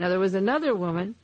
Now, there was another woman,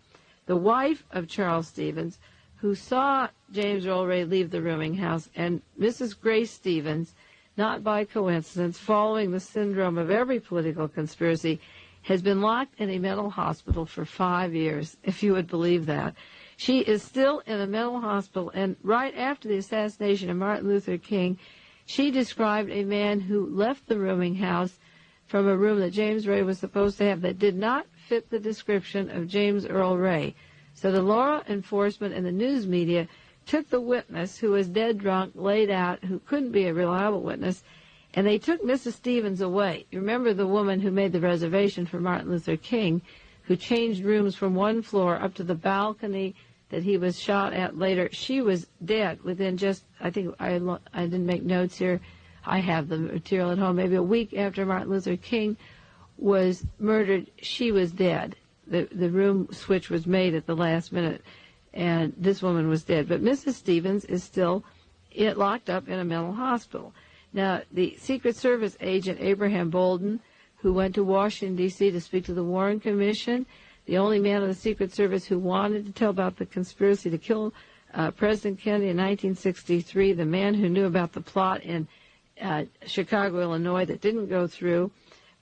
the wife of Charles Stevens, who saw James Earl Ray leave the rooming house, and Mrs. Grace Stevens, not by coincidence, following the syndrome of every political conspiracy, has been locked in a mental hospital for 5 years, if you would believe that. She is still in a mental hospital, and right after the assassination of Martin Luther King, she described a man who left the rooming house from a room that James Ray was supposed to have that did not fit the description of James Earl Ray. So the law enforcement and the news media took the witness, who was dead drunk, laid out, who couldn't be a reliable witness, and they took Mrs. Stevens away. You remember the woman who made the reservation for Martin Luther King, who changed rooms from one floor up to the balcony that he was shot at later. She was dead within just, I think I didn't make notes here. I have the material at home. Maybe a week after Martin Luther King was murdered, she was dead. The room switch was made at the last minute, and this woman was dead. But Mrs. Stevens is still locked up in a mental hospital. Now, the Secret Service agent Abraham Bolden, who went to Washington, D.C. to speak to the Warren Commission, the only man of the Secret Service who wanted to tell about the conspiracy to kill President Kennedy in 1963, the man who knew about the plot in Chicago, Illinois, that didn't go through,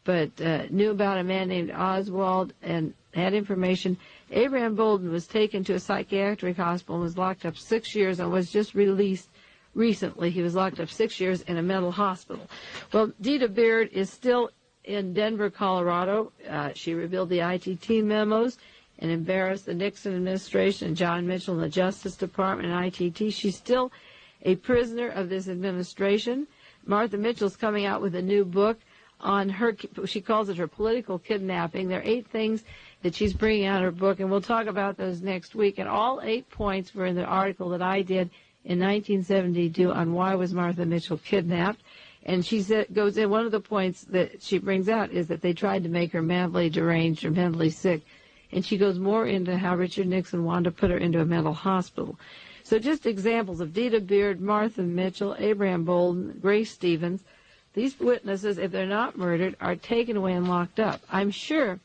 but knew about a man named Oswald and had information. Abraham Bolden was taken to a psychiatric hospital and was locked up 6 years and was just released recently. He was locked up 6 years in a mental hospital. Well, Dita Beard is still in Denver, Colorado. She revealed the ITT memos and embarrassed the Nixon administration and John Mitchell and the Justice Department and ITT. She's still a prisoner of this administration. Martha Mitchell's coming out with a new book on her, she calls it her political kidnapping. There are 8 things that she's bringing out of her book, and we'll talk about those next week. And all 8 points were in the article that I did in 1972 on why was Martha Mitchell kidnapped. And she goes in, one of the points that she brings out is that they tried to make her mentally deranged or mentally sick. And she goes more into how Richard Nixon wanted to put her into a mental hospital. So just examples of Dita Beard, Martha Mitchell, Abraham Bolden, Grace Stevens. These witnesses, if they're not murdered, are taken away and locked up. I'm sure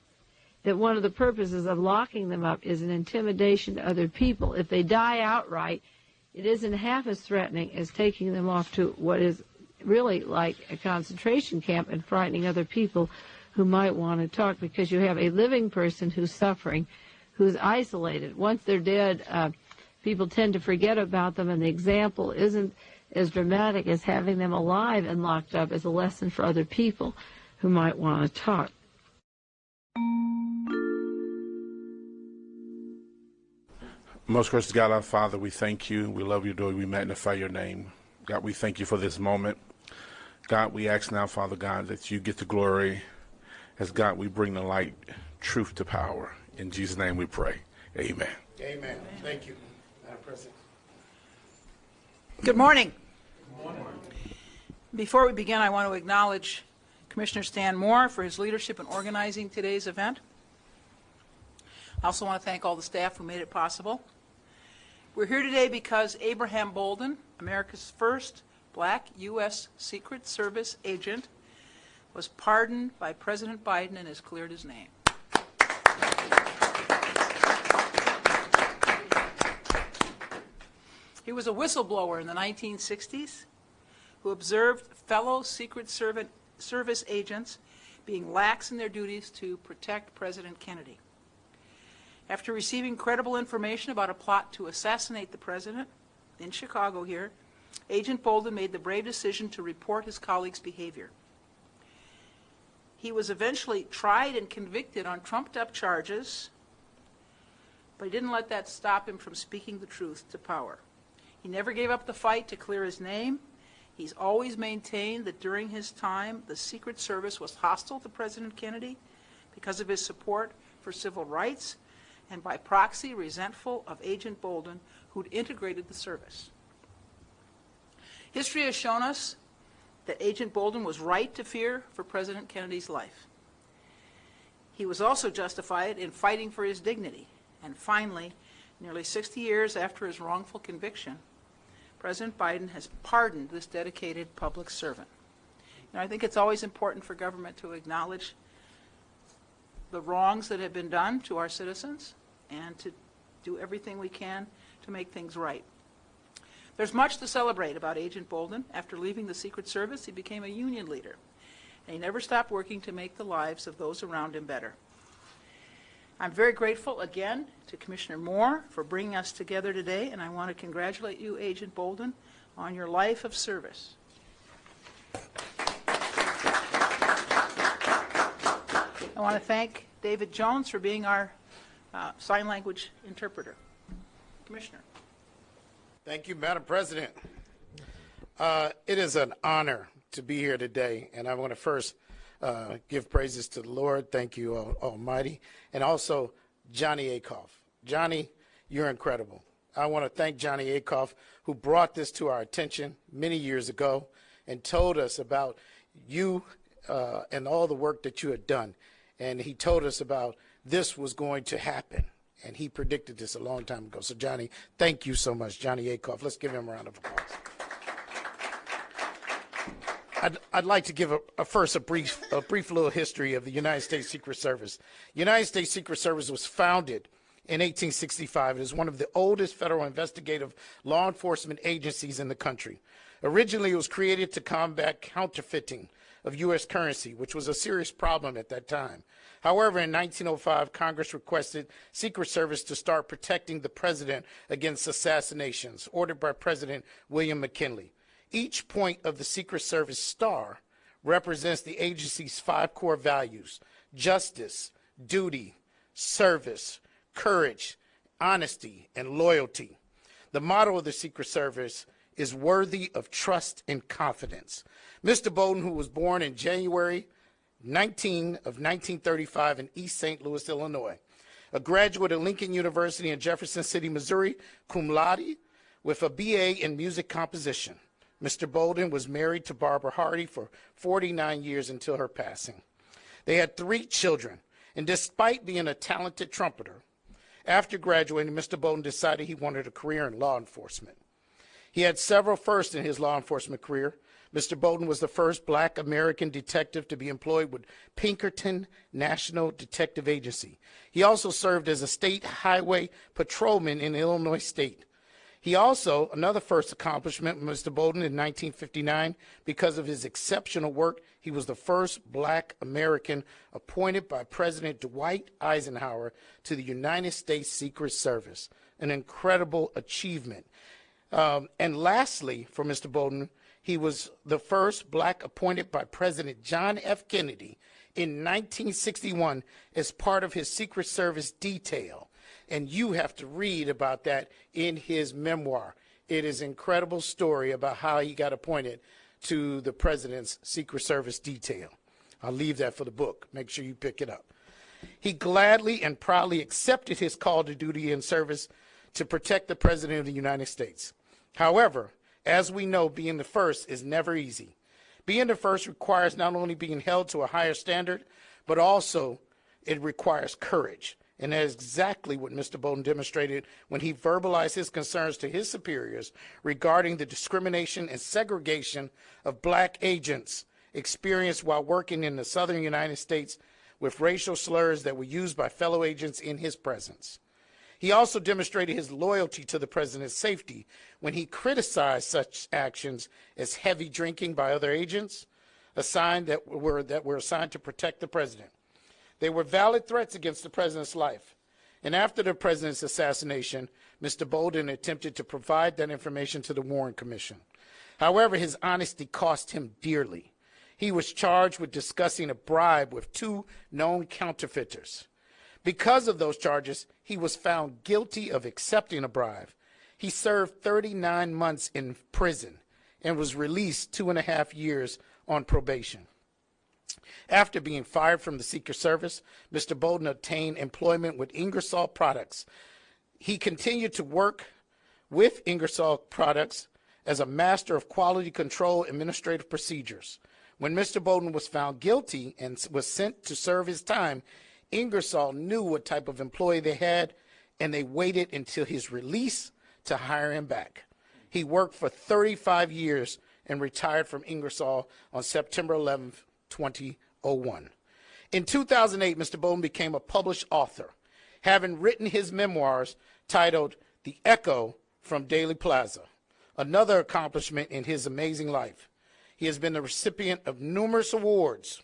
that one of the purposes of locking them up is an intimidation to other people. If they die outright, it isn't half as threatening as taking them off to what is really like a concentration camp and frightening other people who might want to talk, because you have a living person who's suffering, who's isolated. Once they're dead, people tend to forget about them, and the example isn't as dramatic as having them alive and locked up as a lesson for other people who might want to talk. Most gracious God, our Father, we thank you. We love you, Lord. We magnify your name. God, we thank you for this moment. God, we ask now, Father God, that you get the glory. As God, we bring the light, truth to power. In Jesus' name we pray. Amen. Amen. Thank you, Madam President. Good morning. Good morning. Before we begin, I want to acknowledge Commissioner Stan Moore for his leadership in organizing today's event. I also want to thank all the staff who made it possible. We're here today because Abraham Bolden, America's first black U.S. Secret Service agent, was pardoned by President Biden and has cleared his name. He was a whistleblower in the 1960s who observed fellow Secret Service agents being lax in their duties to protect President Kennedy. After receiving credible information about a plot to assassinate the president in Chicago here, Agent Bolden made the brave decision to report his colleagues' behavior. He was eventually tried and convicted on trumped-up charges, but he didn't let that stop him from speaking the truth to power. He never gave up the fight to clear his name. He's always maintained that during his time, the Secret Service was hostile to President Kennedy because of his support for civil rights, and by proxy resentful of Agent Bolden, who'd integrated the service. History has shown us that Agent Bolden was right to fear for President Kennedy's life. He was also justified in fighting for his dignity. And finally, nearly 60 years after his wrongful conviction, President Biden has pardoned this dedicated public servant. I think it's always important for government to acknowledge the wrongs that have been done to our citizens and to do everything we can to make things right. There's much to celebrate about Agent Bolden. After leaving the Secret Service, he became a union leader, and he never stopped working to make the lives of those around him better. I'm very grateful again to Commissioner Moore for bringing us together today, and I want to congratulate you, Agent Bolden, on your life of service. I want to thank David Jones for being our sign language interpreter. Commissioner. Thank you, Madam President. It is an honor to be here today, and I want to first give praises to the Lord. Thank you, Almighty, and also Johnny Akoff. Johnny, you're incredible. I want to thank Johnny Akoff, who brought this to our attention many years ago and told us about you and all the work that you had done. And he told us about this was going to happen. And he predicted this a long time ago. So, Johnny, thank you so much, Johnny Akoff. Let's give him a round of applause. I'd like to give first a brief little history of the United States Secret Service. United States Secret Service was founded in 1865. It is one of the oldest federal investigative law enforcement agencies in the country. Originally, it was created to combat counterfeiting of U.S. currency, which was a serious problem at that time. However, in 1905, Congress requested Secret Service to start protecting the president against assassinations, ordered by President William McKinley. Each point of the Secret Service star represents the agency's 5 core values: justice, duty, service, courage, honesty, and loyalty. The motto of the Secret Service is worthy of trust and confidence. Mr. Bolden, who was born in January 1935 in East St. Louis, Illinois, a graduate of Lincoln University in Jefferson City, Missouri, cum laude, with a BA in music composition. Mr. Bolden was married to Barbara Hardy for 49 years until her passing. They had 3 children, and despite being a talented trumpeter, after graduating, Mr. Bolden decided he wanted a career in law enforcement. He had several firsts in his law enforcement career. Mr. Bolden was the first black American detective to be employed with Pinkerton National Detective Agency. He also served as a state highway patrolman in Illinois State. He also, another first accomplishment with Mr. Bolden in 1959, because of his exceptional work, he was the first black American appointed by President Dwight Eisenhower to the United States Secret Service, an incredible achievement. And lastly, for Mr. Bolden, he was the first black appointed by President John F. Kennedy in 1961 as part of his Secret Service detail. And you have to read about that in his memoir. It is an incredible story about how he got appointed to the president's Secret Service detail. I'll leave that for the book. Make sure you pick it up. He gladly and proudly accepted his call to duty and service to protect the President of the United States. However, as we know, being the first is never easy. Being the first requires not only being held to a higher standard, but also it requires courage. And that is exactly what Mr. Bolden demonstrated when he verbalized his concerns to his superiors regarding the discrimination and segregation of black agents experienced while working in the southern United States with racial slurs that were used by fellow agents in his presence. He also demonstrated his loyalty to the president's safety when he criticized such actions as heavy drinking by other agents that were assigned to protect the president. They were valid threats against the president's life. And after the president's assassination, Mr. Bolden attempted to provide that information to the Warren Commission. However, his honesty cost him dearly. He was charged with discussing a bribe with 2 known counterfeiters. Because of those charges, he was found guilty of accepting a bribe. He served 39 months in prison and was released 2.5 years on probation. After being fired from the Secret Service, Mr. Bolden obtained employment with Ingersoll Products. He continued to work with Ingersoll Products as a master of quality control administrative procedures. When Mr. Bolden was found guilty and was sent to serve his time, Ingersoll knew what type of employee they had, and they waited until his release to hire him back. He worked for 35 years and retired from Ingersoll on September 11th, 2001. In 2008, Mr. Bolden became a published author, having written his memoirs titled The Echo from Dealey Plaza, another accomplishment in his amazing life. He has been the recipient of numerous awards: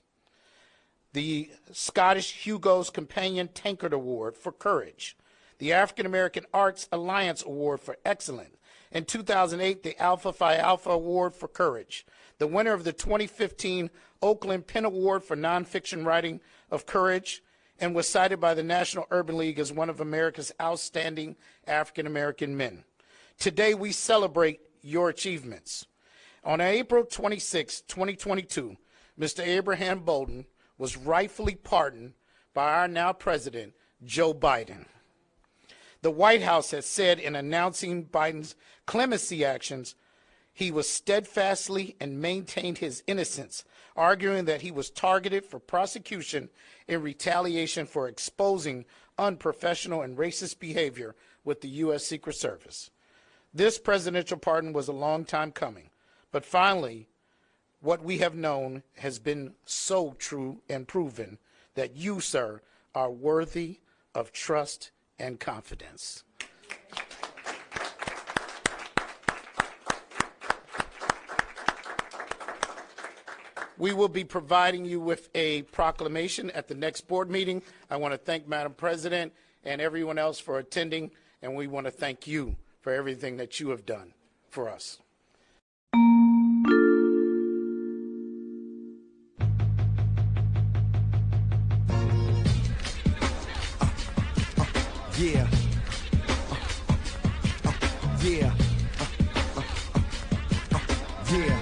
the Scottish Hugo's Companion Tankard Award for Courage, the African American Arts Alliance Award for Excellence, in 2008, the Alpha Phi Alpha Award for Courage, the winner of the 2015 Oakland Penn Award for Nonfiction Writing of Courage, and was cited by the National Urban League as one of America's outstanding African American men. Today, we celebrate your achievements. On April 26, 2022, Mr. Abraham Bolden was rightfully pardoned by our now President, Joe Biden. The White House has said in announcing Biden's clemency actions, he was steadfastly and maintained his innocence, arguing that he was targeted for prosecution in retaliation for exposing unprofessional and racist behavior with the U.S. Secret Service. This presidential pardon was a long time coming, but finally, what we have known has been so true and proven that you, sir, are worthy of trust and confidence. We will be providing you with a proclamation at the next board meeting. I want to thank Madam President and everyone else for attending, and we want to thank you for everything that you have done for us. Yeah. Yeah. Yeah.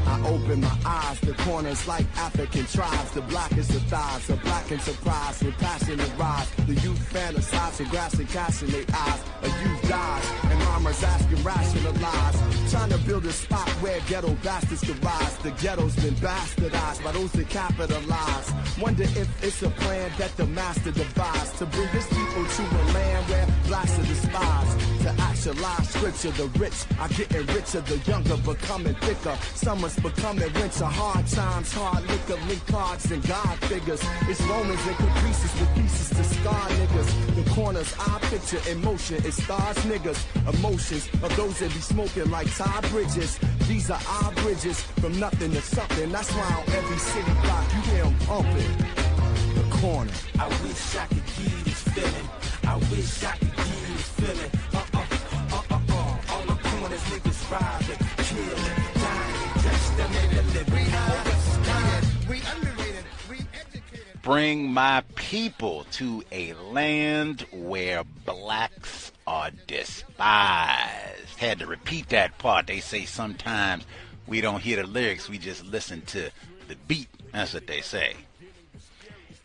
I open my eyes, the corners like African tribes. The black is the thighs, the black and surprise with passion and rise. The youth fantasize and grass and cash in their eyes. A youth dies, and mama's asking rationalize. Trying to build a spot where ghetto bastards can rise. The ghetto's been bastardized by those that capitalize. Wonder if it's a plan that the master devised to bring his people to a land where blacks are despised. To actualize scripture, the rich are getting richer, the younger becoming thicker. Summer's becoming winter, hard times, hard liquor, link cards and God figures. It's Romans and caprices with pieces to scar niggas. The corners I picture in motion, it stars niggas. Emotions of those that be smoking like tie bridges. These are our bridges from nothing to something. That's why on every city block you hear them pumping. The corner. I wish I could give this feeling. I wish I could give this feeling. All the corners niggas robbing, killing, dying, just them in the living. We underrated, we educated. Bring my people to a land where blacks are despised. Had to repeat that part. They say sometimes we don't hear the lyrics, we just listen to the beat. That's what they say.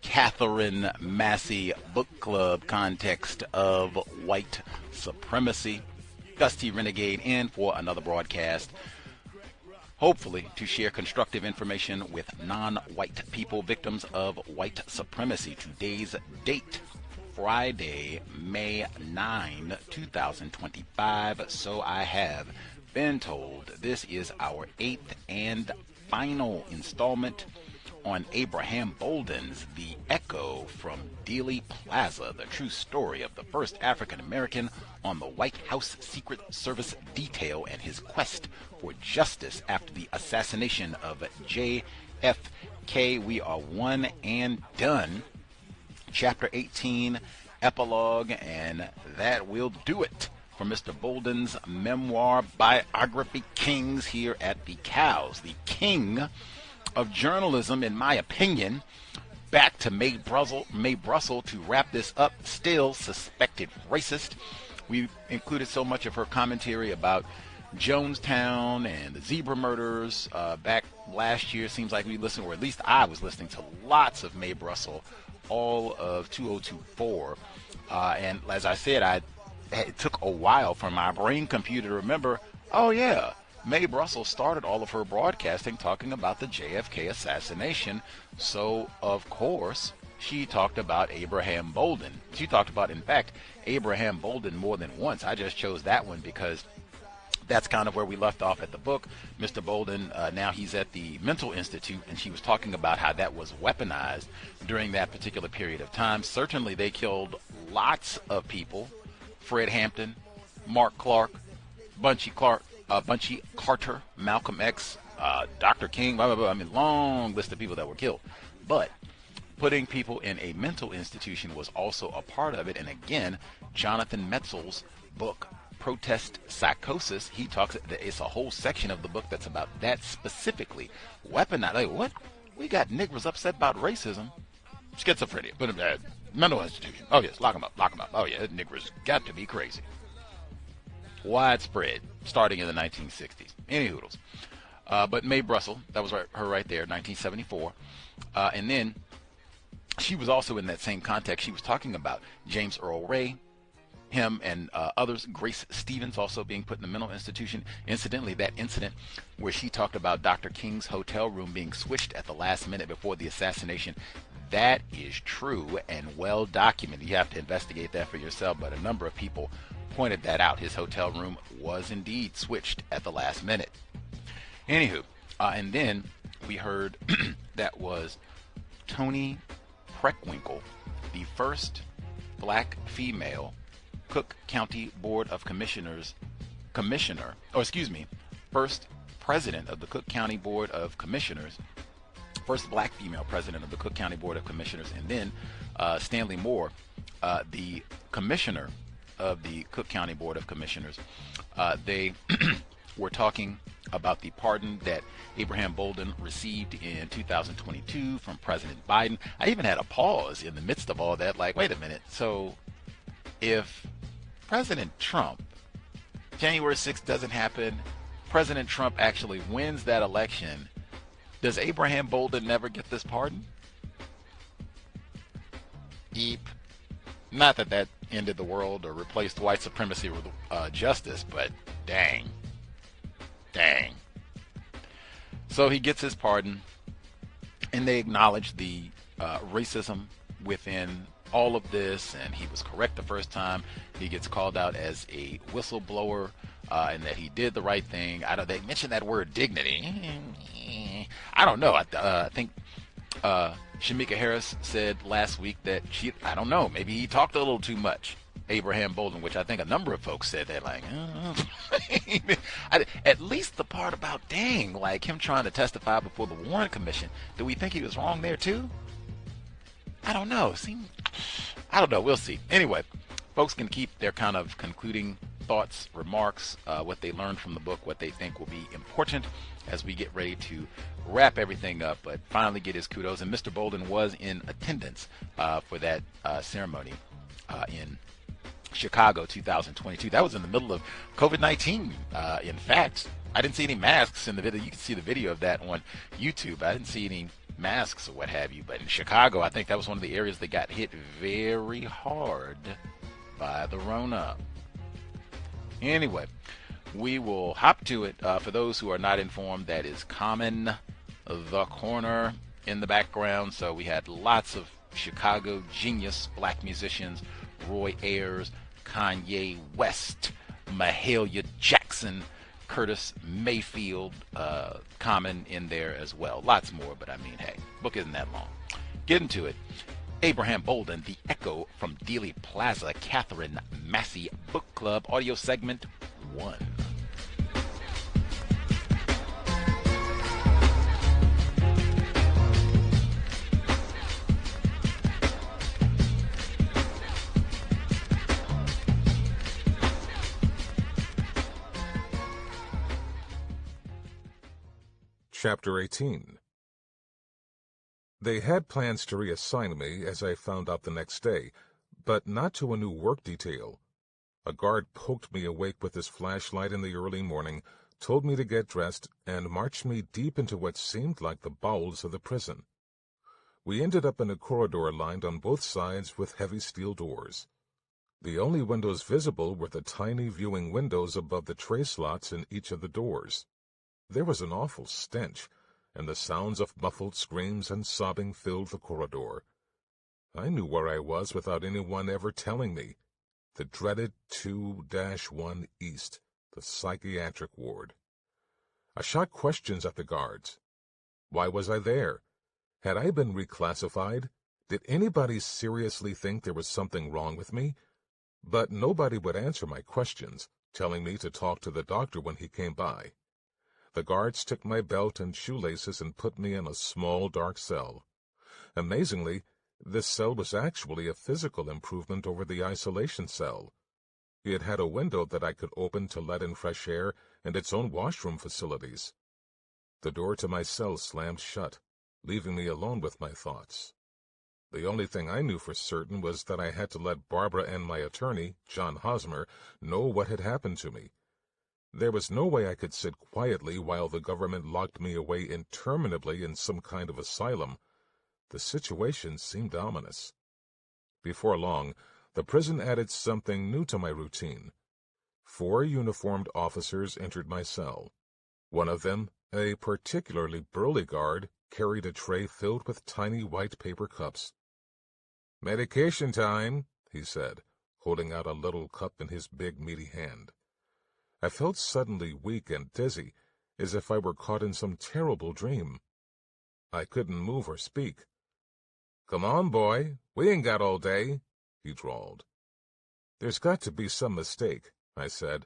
Katherine Massey Book Club, Context of White Supremacy. Gus T. Renegade in for another broadcast, hopefully to share constructive information with non-white people, victims of white supremacy. Today's date, Friday, May 9, 2025. So I have been told this is our 8th and final installment on Abraham Bolden's The Echo from Dealey Plaza, the true story of the first African-American on the White House Secret Service detail and his quest for justice after the assassination of JFK. We are one and done. Chapter 18, epilogue, and that will do it for Mr. Bolden's memoir biography, Kings, here at the C.O.W.S. The king of journalism, in my opinion. Back to Mae Brussell to wrap this up. Still suspected racist. We included so much of her commentary about Jonestown and the zebra murders back last year. Seems like we listened, or at least I was listening to lots of Mae Brussell all of 2024. And as I said, it took a while for my brain computer to remember, oh yeah, Mae Brussell started all of her broadcasting talking about the JFK assassination. So, of course, she talked about Abraham Bolden. She talked about, in fact, Abraham Bolden more than once. I just chose that one because That's kind of where we left off at the book. Mr. Bolden, now he's at the mental institute, and she was talking about how that was weaponized during that particular period of time. Certainly they killed lots of people. Fred Hampton, Mark Clark, Bunchy Carter, Malcolm X, Dr. King, blah, blah, blah. I mean, long list of people that were killed. But putting people in a mental institution was also a part of it. And again, Jonathan Metzl's book, Protest Psychosis, he talks, it's a whole section of the book that's about that specifically. Weaponized. Like, what? We got niggers upset about racism. Schizophrenia. Put him in mental institution. Oh, yes, lock him up. Oh, yeah, that nigger's got to be crazy. Widespread, starting in the 1960s. Any hoodles. But Mae Brussel, that was her right there, 1974. And then she was also in that same context. She was talking about James Earl Ray, him and others, Grace Stevens also being put in the mental institution. Incidentally, that incident where she talked about Dr. King's hotel room being switched at the last minute before the assassination, that is true and well documented. You have to investigate that for yourself, but a number of people pointed that out. His hotel room was indeed switched at the last minute. Anywho, and then we heard that was Toni Preckwinkle, the first black female Cook County Board of Commissioners first president of the Cook County Board of Commissioners, first black female president of the Cook County Board of Commissioners, and then Stanley Moore, the commissioner of the Cook County Board of Commissioners. They were talking about the pardon that Abraham Bolden received in 2022 from President Biden. I even had a pause in the midst of all that, like, wait a minute, so if President Trump, January 6th doesn't happen, President Trump actually wins that election, does Abraham Bolden never get this pardon? Eep. Not that that ended the world or replaced white supremacy with justice, but dang. So he gets his pardon, and they acknowledge the racism within all of this, and he was correct the first time. He gets called out as a whistleblower, and that he did the right thing. They mentioned that word dignity. I don't know. I think Shamika Harris said last week that I don't know, maybe he talked a little too much, Abraham Bolden, which I think a number of folks said that, like, at least the part about, dang, like him trying to testify before the Warren Commission. Do we think he was wrong there too? I don't know. I don't know. We'll see. Anyway, folks can keep their kind of concluding thoughts, remarks, what they learned from the book, what they think will be important as we get ready to wrap everything up, but finally get his kudos. And Mr. Bolden was in attendance for that ceremony in Chicago 2022. That was in the middle of COVID-19. In fact, I didn't see any masks in the video. You can see the video of that on YouTube. I didn't see any masks or what have you, but in Chicago, I think that was one of the areas that got hit very hard by the Rona. Anyway, we will hop to it. For those who are not informed, that is Common the Corner in the background. So we had lots of Chicago genius black musicians, Roy Ayers, Kanye West, Mahalia Jackson, Curtis Mayfield, Common in there as well. Lots more, but I mean, hey, book isn't that long. Get into it. Abraham Bolden, The Echo from Dealey Plaza, Katherine, Massey Book Club, audio segment 1. Chapter 18. They had plans to reassign me, as I found out the next day, but not to a new work detail. A guard poked me awake with his flashlight in the early morning, told me to get dressed, and marched me deep into what seemed like the bowels of the prison. We ended up in a corridor lined on both sides with heavy steel doors. The only windows visible were the tiny viewing windows above the tray slots in each of the doors. There was an awful stench, and the sounds of muffled screams and sobbing filled the corridor. I knew where I was without anyone ever telling me. The dreaded 2-1 East, the psychiatric ward. I shot questions at the guards. Why was I there? Had I been reclassified? Did anybody seriously think there was something wrong with me? But nobody would answer my questions, telling me to talk to the doctor when he came by. The guards took my belt and shoelaces and put me in a small, dark cell. Amazingly, this cell was actually a physical improvement over the isolation cell. It had a window that I could open to let in fresh air and its own washroom facilities. The door to my cell slammed shut, leaving me alone with my thoughts. The only thing I knew for certain was that I had to let Barbara and my attorney, John Hosmer, know what had happened to me. There was no way I could sit quietly while the government locked me away interminably in some kind of asylum. The situation seemed ominous. Before long, the prison added something new to my routine. 4 uniformed officers entered my cell. One of them, a particularly burly guard, carried a tray filled with tiny white paper cups. "Medication time," he said, holding out a little cup in his big, meaty hand. I felt suddenly weak and dizzy, as if I were caught in some terrible dream. I couldn't move or speak. "Come on, boy, we ain't got all day," he drawled. "There's got to be some mistake," I said.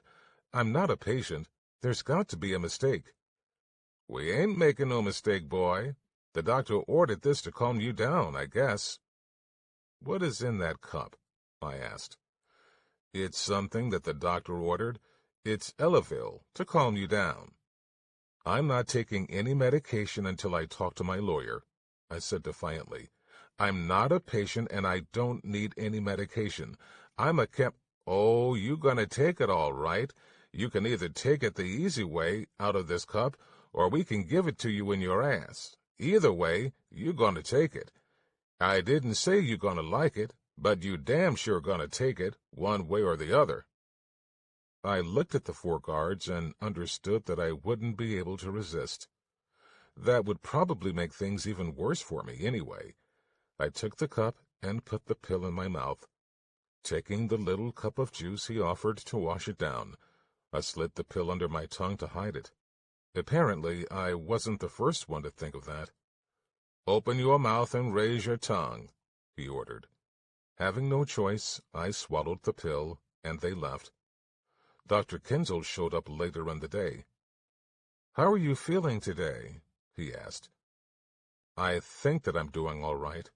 "I'm not a patient. There's got to be a mistake." "We ain't making no mistake, boy. The doctor ordered this to calm you down, I guess." "What is in that cup?" I asked. "It's something that the doctor ordered. It's Elavil, to calm you down." "I'm not taking any medication until I talk to my lawyer," I said defiantly. "I'm not a patient, and I don't need any medication. I'm a "Oh, you gonna take it all right. You can either take it the easy way, out of this cup, or we can give it to you in your ass. Either way, you gonna take it. I didn't say you gonna like it, but you damn sure gonna take it, one way or the other." I looked at the 4 guards and understood that I wouldn't be able to resist. That would probably make things even worse for me anyway. I took the cup and put the pill in my mouth. Taking the little cup of juice he offered to wash it down, I slid the pill under my tongue to hide it. Apparently, I wasn't the first one to think of that. "Open your mouth and raise your tongue," he ordered. Having no choice, I swallowed the pill, and they left. Dr. Kinzel showed up later in the day. "How are you feeling today?" he asked. I think that I'm doing all right.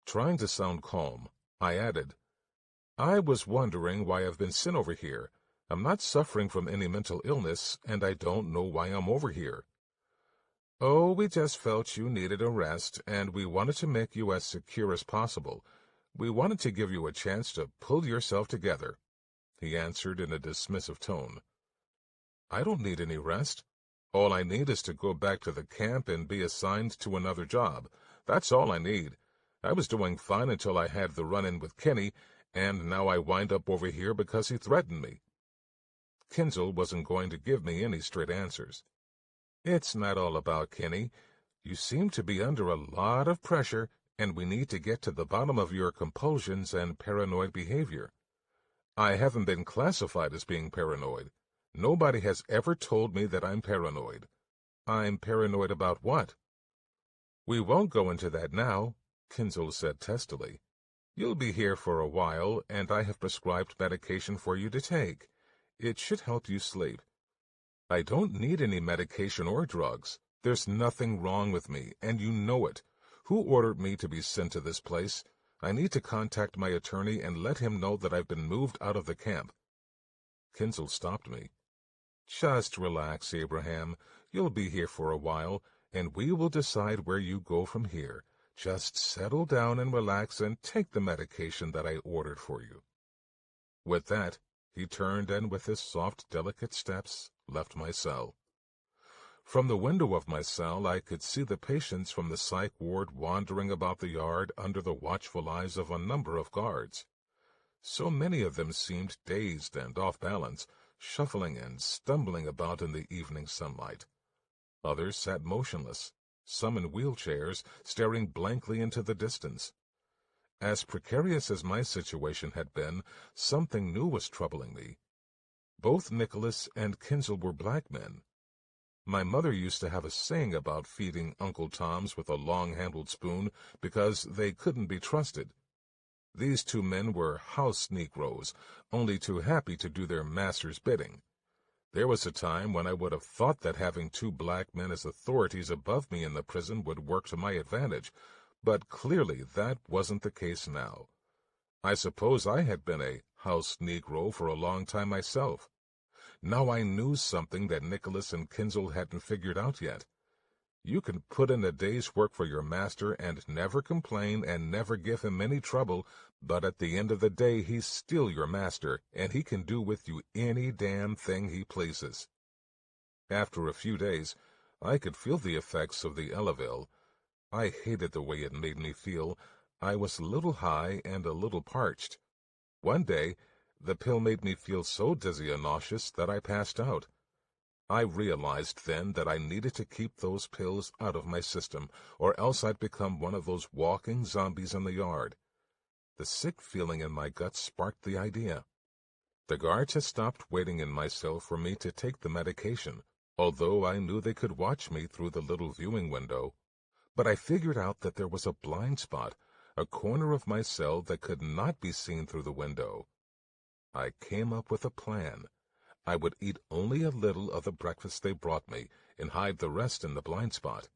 Trying to sound calm, I added, "I was wondering why I've been sent over here. I'm not suffering from any mental illness, and I don't know why I'm over here." "Oh, we just felt you needed a rest, and we wanted to make you as secure as possible. We wanted to give you a chance to pull yourself together," he answered in a dismissive tone. "I don't need any rest. All I need is to go back to the camp and be assigned to another job. That's all I need. I was doing fine until I had the run-in with Kenny, and now I wind up over here because he threatened me." Kinzel wasn't going to give me any straight answers. "It's not all about Kenny. You seem to be under a lot of pressure, and we need to get to the bottom of your compulsions and paranoid behavior." "I haven't been classified as being paranoid. Nobody has ever told me that I'm paranoid." "I'm paranoid about what?" "We won't go into that now," Kinzel said testily. "You'll be here for a while, and I have prescribed medication for you to take. It should help you sleep." "I don't need any medication or drugs. There's nothing wrong with me, and you know it. Who ordered me to be sent to this place? I need to contact my attorney and let him know that I've been moved out of the camp." Kinzel stopped me. "Just relax, Abraham. You'll be here for a while, and we will decide where you go from here. Just settle down and relax and take the medication that I ordered for you." With that, he turned and with his soft, delicate steps, left my cell. From the window of my cell, I could see the patients from the psych ward wandering about the yard under the watchful eyes of a number of guards. So many of them seemed dazed and off balance, shuffling and stumbling about in the evening sunlight. Others sat motionless, some in wheelchairs, staring blankly into the distance. As precarious as my situation had been, something new was troubling me. Both Nicholas and Kinzel were black men. My mother used to have a saying about feeding Uncle Tom's with a long-handled spoon because they couldn't be trusted. These two men were house Negroes, only too happy to do their master's bidding. There was a time when I would have thought that having two black men as authorities above me in the prison would work to my advantage, but clearly that wasn't the case now. I suppose I had been a house Negro for a long time myself. Now I knew something that Nicholas and Kinzel hadn't figured out yet. You can put in a day's work for your master and never complain and never give him any trouble, but at the end of the day he's still your master, and he can do with you any damn thing he pleases. After a few days, I could feel the effects of the Elavil. I hated the way it made me feel. I was a little high and a little parched. One day, the pill made me feel so dizzy and nauseous that I passed out. I realized then that I needed to keep those pills out of my system, or else I'd become one of those walking zombies in the yard. The sick feeling in my gut sparked the idea. The guards had stopped waiting in my cell for me to take the medication, although I knew they could watch me through the little viewing window. But I figured out that there was a blind spot, a corner of my cell that could not be seen through the window. I came up with a plan. I would eat only a little of the breakfast they brought me and hide the rest in the blind spot.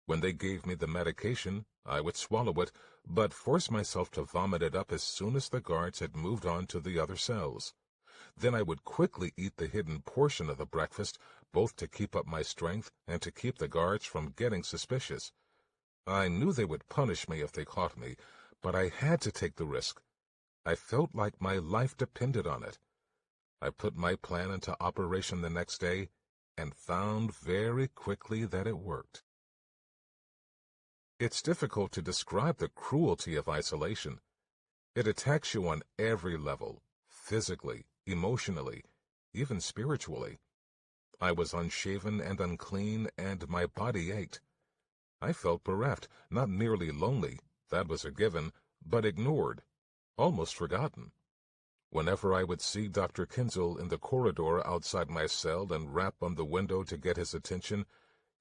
When they gave me the medication, I would swallow it, but force myself to vomit it up as soon as the guards had moved on to the other cells. Then I would quickly eat the hidden portion of the breakfast, both to keep up my strength and to keep the guards from getting suspicious. I knew they would punish me if they caught me, but I had to take the risk. I felt like my life depended on it. I put my plan into operation the next day and found very quickly that it worked. It's difficult to describe the cruelty of isolation. It attacks you on every level, physically, emotionally, even spiritually. I was unshaven and unclean, and my body ached. I felt bereft, not merely lonely, that was a given, but ignored, almost forgotten. Whenever I would see Dr. Kinzel in the corridor outside my cell and rap on the window to get his attention,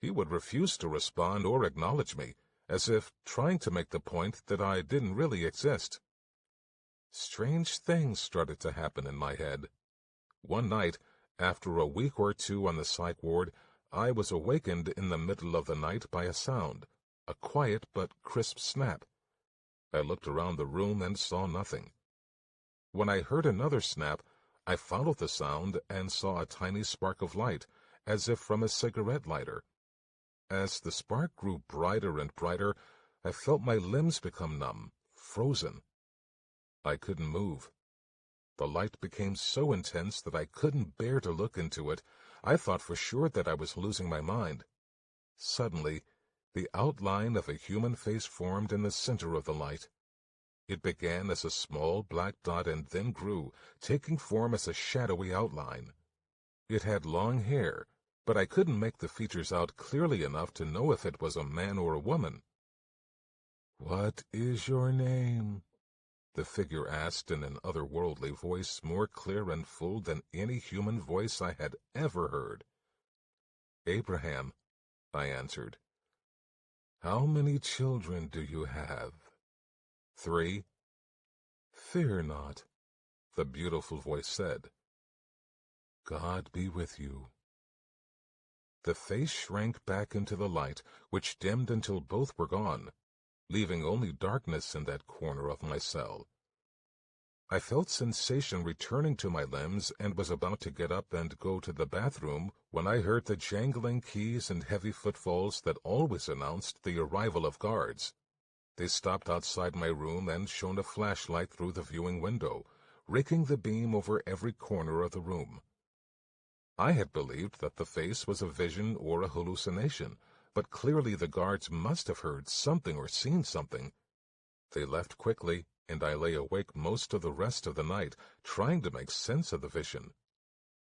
he would refuse to respond or acknowledge me, as if trying to make the point that I didn't really exist. Strange things started to happen in my head. One night, after a week or two on the psych ward, I was awakened in the middle of the night by a sound, a quiet but crisp snap. I looked around the room and saw nothing. When I heard another snap, I followed the sound and saw a tiny spark of light, as if from a cigarette lighter. As the spark grew brighter and brighter, I felt my limbs become numb, frozen. I couldn't move. The light became so intense that I couldn't bear to look into it. I thought for sure that I was losing my mind. Suddenly, the outline of a human face formed in the center of the light. It began as a small black dot and then grew, taking form as a shadowy outline. It had long hair, but I couldn't make the features out clearly enough to know if it was a man or a woman. "What is your name?" the figure asked in an otherworldly voice more clear and full than any human voice I had ever heard. "Abraham," I answered. "How many children do you have?" "3. "Fear not," the beautiful voice said. "God be with you." The face shrank back into the light, which dimmed until both were gone, leaving only darkness in that corner of my cell. I felt sensation returning to my limbs and was about to get up and go to the bathroom when I heard the jangling keys and heavy footfalls that always announced the arrival of guards. They stopped outside my room and shone a flashlight through the viewing window, raking the beam over every corner of the room. I had believed that the face was a vision or a hallucination, but clearly the guards must have heard something or seen something. They left quickly, and I lay awake most of the rest of the night, trying to make sense of the vision.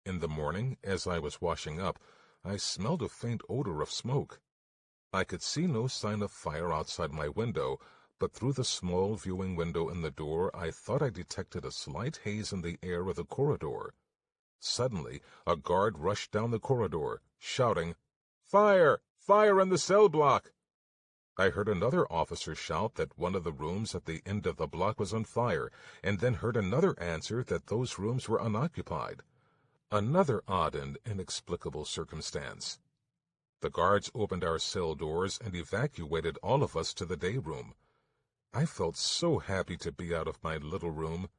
In the morning, as I was washing up, I smelled a faint odor of smoke. I could see no sign of fire outside my window, but through the small viewing window in the door I thought I detected a slight haze in the air of the corridor. Suddenly, a guard rushed down the corridor, shouting, "Fire! Fire in the cell block!" I heard another officer shout that one of the rooms at the end of the block was on fire, and then heard another answer that those rooms were unoccupied. Another odd and inexplicable circumstance. The guards opened our cell doors and evacuated all of us to the day room. I felt so happy to be out of my little room,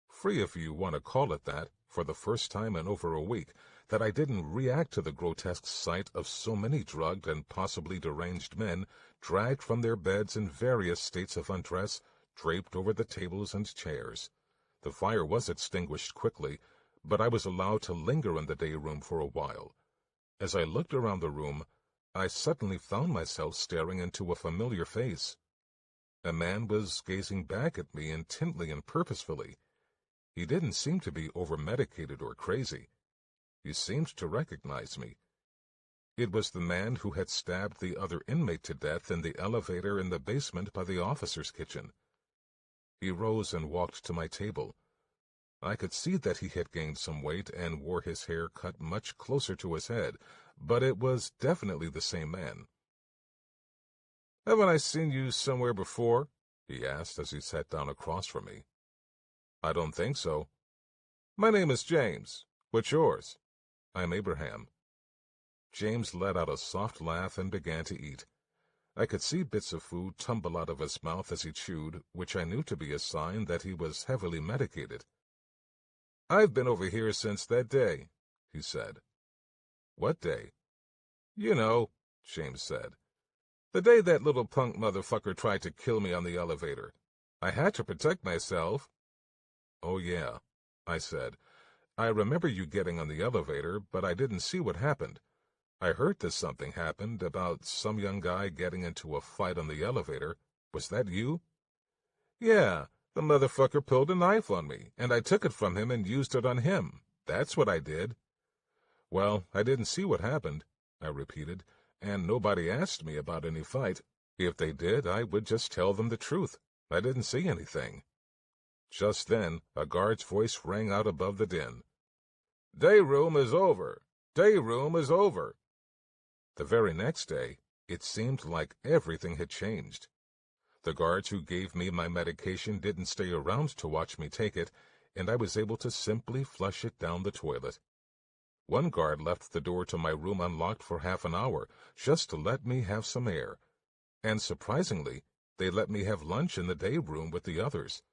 free if you want to call it that, for the first time in over a week, that I didn't react to the grotesque sight of so many drugged and possibly deranged men dragged from their beds in various states of undress, draped over the tables and chairs. The fire was extinguished quickly, but I was allowed to linger in the day room for a while. As I looked around the room, I suddenly found myself staring into a familiar face. A man was gazing back at me intently and purposefully. He didn't seem to be over-medicated or crazy. He seemed to recognize me. It was the man who had stabbed the other inmate to death in the elevator in the basement by the officer's kitchen. He rose and walked to my table. I could see that he had gained some weight and wore his hair cut much closer to his head, but it was definitely the same man. "Haven't I seen you somewhere before?" he asked as he sat down across from me. "I don't think so." "My name is James. What's yours?" "I'm Abraham." James let out a soft laugh and began to eat. I could see bits of food tumble out of his mouth as he chewed, which I knew to be a sign that he was heavily medicated. "I've been over here since that day," he said. "What day?" "You know," James said. "The day that little punk motherfucker tried to kill me on the elevator. I had to protect myself." "Oh, yeah," I said. "I remember you getting on the elevator, but I didn't see what happened. I heard that something happened about some young guy getting into a fight on the elevator. Was that you?" "Yeah, the motherfucker pulled a knife on me, and I took it from him and used it on him. That's what I did." "Well, I didn't see what happened," I repeated, "and nobody asked me about any fight. If they did, I would just tell them the truth. I didn't see anything." Just then, a guard's voice rang out above the din. "Day room is over! Day room is over!" The very next day, it seemed like everything had changed. The guards who gave me my medication didn't stay around to watch me take it, and I was able to simply flush it down the toilet. One guard left the door to my room unlocked for half an hour, just to let me have some air. And surprisingly, they let me have lunch in the day room with the others.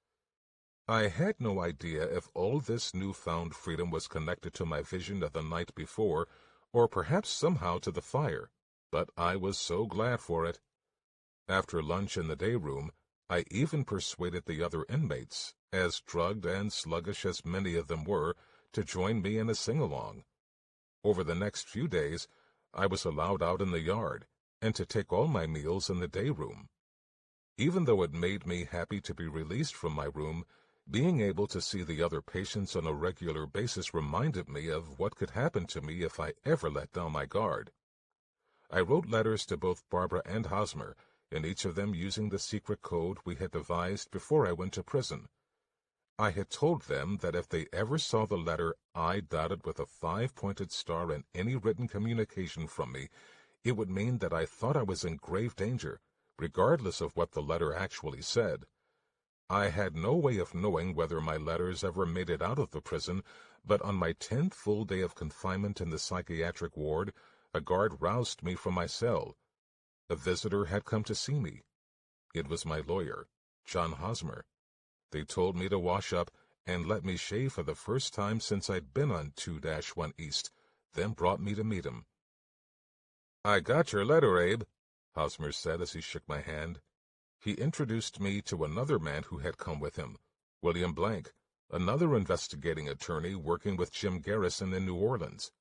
I had no idea if all this newfound freedom was connected to my vision of the night before, or perhaps somehow to the fire, but I was so glad for it. After lunch in the day room, I even persuaded the other inmates, as drugged and sluggish as many of them were, to join me in a sing-along. Over the next few days, I was allowed out in the yard, and to take all my meals in the day room. Even though it made me happy to be released from my room, being able to see the other patients on a regular basis reminded me of what could happen to me if I ever let down my guard. I wrote letters to both Barbara and Hosmer, in each of them using the secret code we had devised before I went to prison. I had told them that if they ever saw the letter I dotted with a 5-pointed star in any written communication from me, it would mean that I thought I was in grave danger, regardless of what the letter actually said. I had no way of knowing whether my letters ever made it out of the prison, but on my 10th full day of confinement in the psychiatric ward, a guard roused me from my cell. A visitor had come to see me. It was my lawyer, John Hosmer. They told me to wash up and let me shave for the first time since I'd been on 2-1 East, then brought me to meet him. "I got your letter, Abe," Hosmer said as he shook my hand. He introduced me to another man who had come with him, William Blank, another investigating attorney working with Jim Garrison in New Orleans.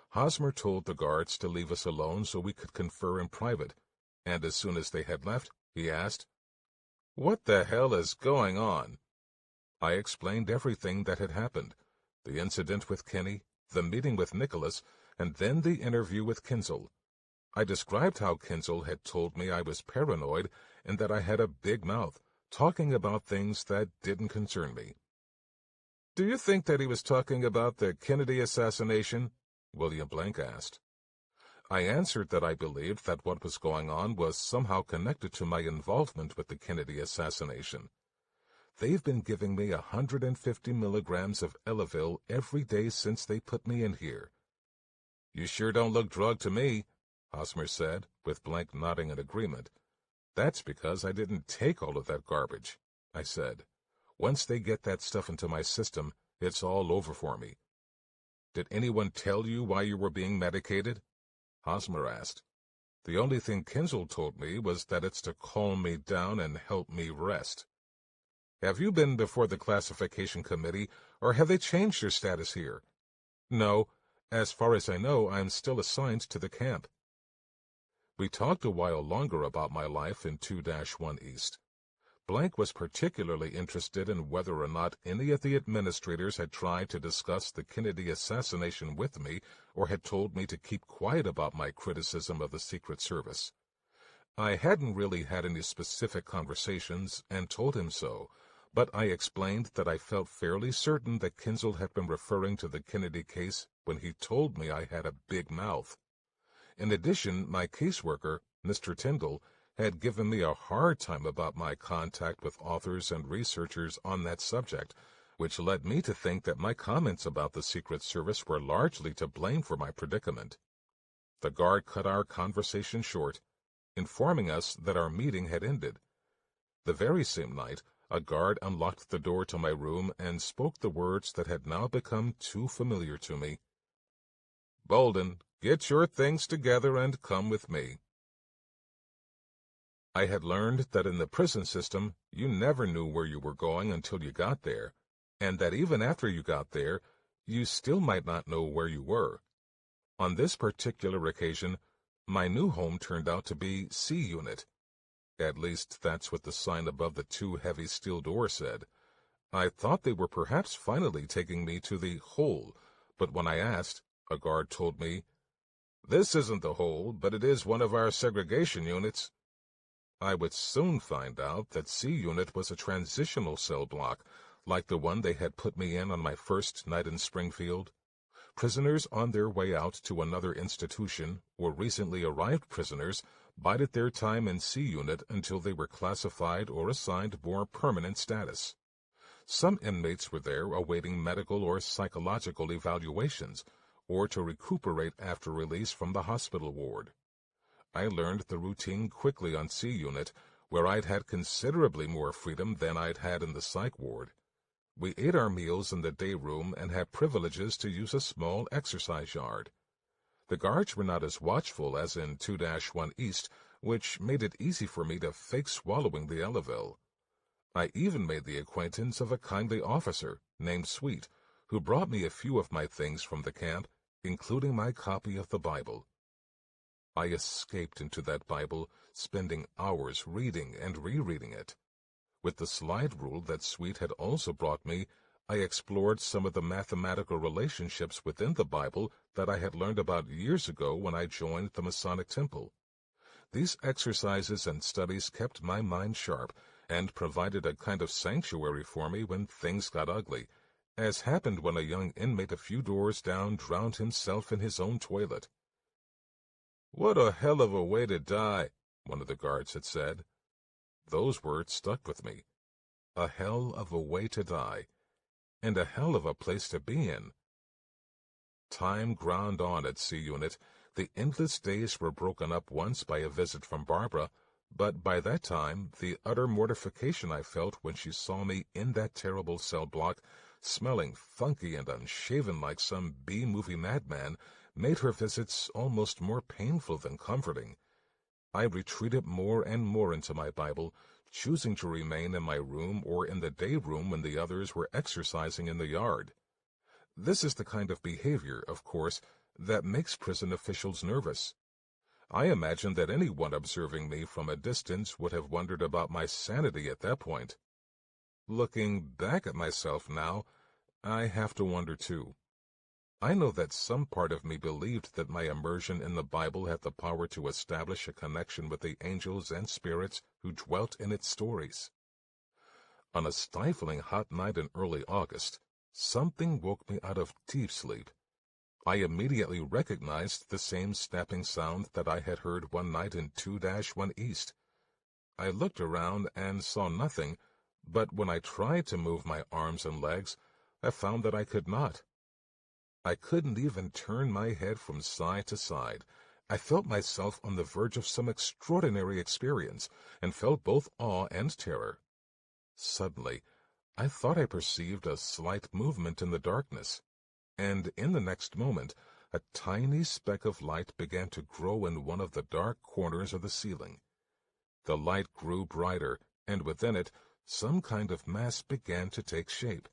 Hosmer told the guards to leave us alone so we could confer in private, and as soon as they had left, he asked, "What the hell is going on?" I explained everything that had happened, the incident with Kenny, the meeting with Nicholas, and then the interview with Kinzel. I described how Kinzel had told me I was paranoid and that I had a big mouth, talking about things that didn't concern me. "Do you think that he was talking about the Kennedy assassination?" William Blank asked. I answered that I believed that what was going on was somehow connected to my involvement with the Kennedy assassination. They've been giving me 150 milligrams of Elavil every day since they put me in here. "You sure don't look drugged to me," Hosmer said, with Blank nodding in agreement. "That's because I didn't take all of that garbage," I said. "Once they get that stuff into my system, it's all over for me." "Did anyone tell you why you were being medicated?" Hosmer asked. "The only thing Kinzel told me was that it's to calm me down and help me rest." "Have you been before the classification committee, or have they changed your status here?" "No. As far as I know, I'm still assigned to the camp." We talked a while longer about my life in 2-1 East. Blank was particularly interested in whether or not any of the administrators had tried to discuss the Kennedy assassination with me or had told me to keep quiet about my criticism of the Secret Service. I hadn't really had any specific conversations and told him so, but I explained that I felt fairly certain that Kinzel had been referring to the Kennedy case when he told me I had a big mouth. In addition, my caseworker, Mr. Tyndall, had given me a hard time about my contact with authors and researchers on that subject, which led me to think that my comments about the Secret Service were largely to blame for my predicament. The guard cut our conversation short, informing us that our meeting had ended. The very same night, a guard unlocked the door to my room and spoke the words that had now become too familiar to me. "Bolden, get your things together and come with me." I had learned that in the prison system, you never knew where you were going until you got there, and that even after you got there, you still might not know where you were. On this particular occasion, my new home turned out to be C Unit. At least that's what the sign above the two heavy steel doors said. I thought they were perhaps finally taking me to the hole, but when I asked, a guard told me, "This isn't the hole, but it is one of our segregation units." I would soon find out that C Unit was a transitional cell block, like the one they had put me in on my first night in Springfield. Prisoners on their way out to another institution, or recently arrived prisoners, bided their time in C Unit until they were classified or assigned more permanent status. Some inmates were there awaiting medical or psychological evaluations, or to recuperate after release from the hospital ward. I learned the routine quickly on C Unit, where I'd had considerably more freedom than I'd had in the psych ward. We ate our meals in the day room and had privileges to use a small exercise yard. The guards were not as watchful as in 2-1 East, which made it easy for me to fake swallowing the Elavil. I even made the acquaintance of a kindly officer named Sweet, who brought me a few of my things from the camp, including my copy of the Bible. I escaped into that Bible, spending hours reading and rereading it. With the slide rule that Sweet had also brought me, I explored some of the mathematical relationships within the Bible that I had learned about years ago when I joined the Masonic Temple. These exercises and studies kept my mind sharp and provided a kind of sanctuary for me when things got ugly, as happened when a young inmate a few doors down drowned himself in his own toilet. "What a hell of a way to die," one of the guards had said. Those words stuck with me. A hell of a way to die, and a hell of a place to be in. Time ground on at C Unit. The endless days were broken up once by a visit from Barbara, but by that time the utter mortification I felt when she saw me in that terrible cell block, smelling funky and unshaven like some B-movie madman, made her visits almost more painful than comforting. I retreated more and more into my Bible, choosing to remain in my room or in the day room when the others were exercising in the yard. This is the kind of behavior, of course, that makes prison officials nervous. I imagine that anyone observing me from a distance would have wondered about my sanity at that point. Looking back at myself now, I have to wonder too. I know that some part of me believed that my immersion in the Bible had the power to establish a connection with the angels and spirits who dwelt in its stories. On a stifling hot night in early August, Something woke me out of deep sleep. I immediately recognized the same snapping sound that I had heard one night in 2-1 East. I looked around and saw nothing, but when I tried to move my arms and legs, I found that I could not. I couldn't even turn my head from side to side. I felt myself on the verge of some extraordinary experience, and felt both awe and terror. Suddenly, I thought I perceived a slight movement in the darkness, and in the next moment, a tiny speck of light began to grow in one of the dark corners of the ceiling. The light grew brighter, and within it, some kind of mass began to take shape.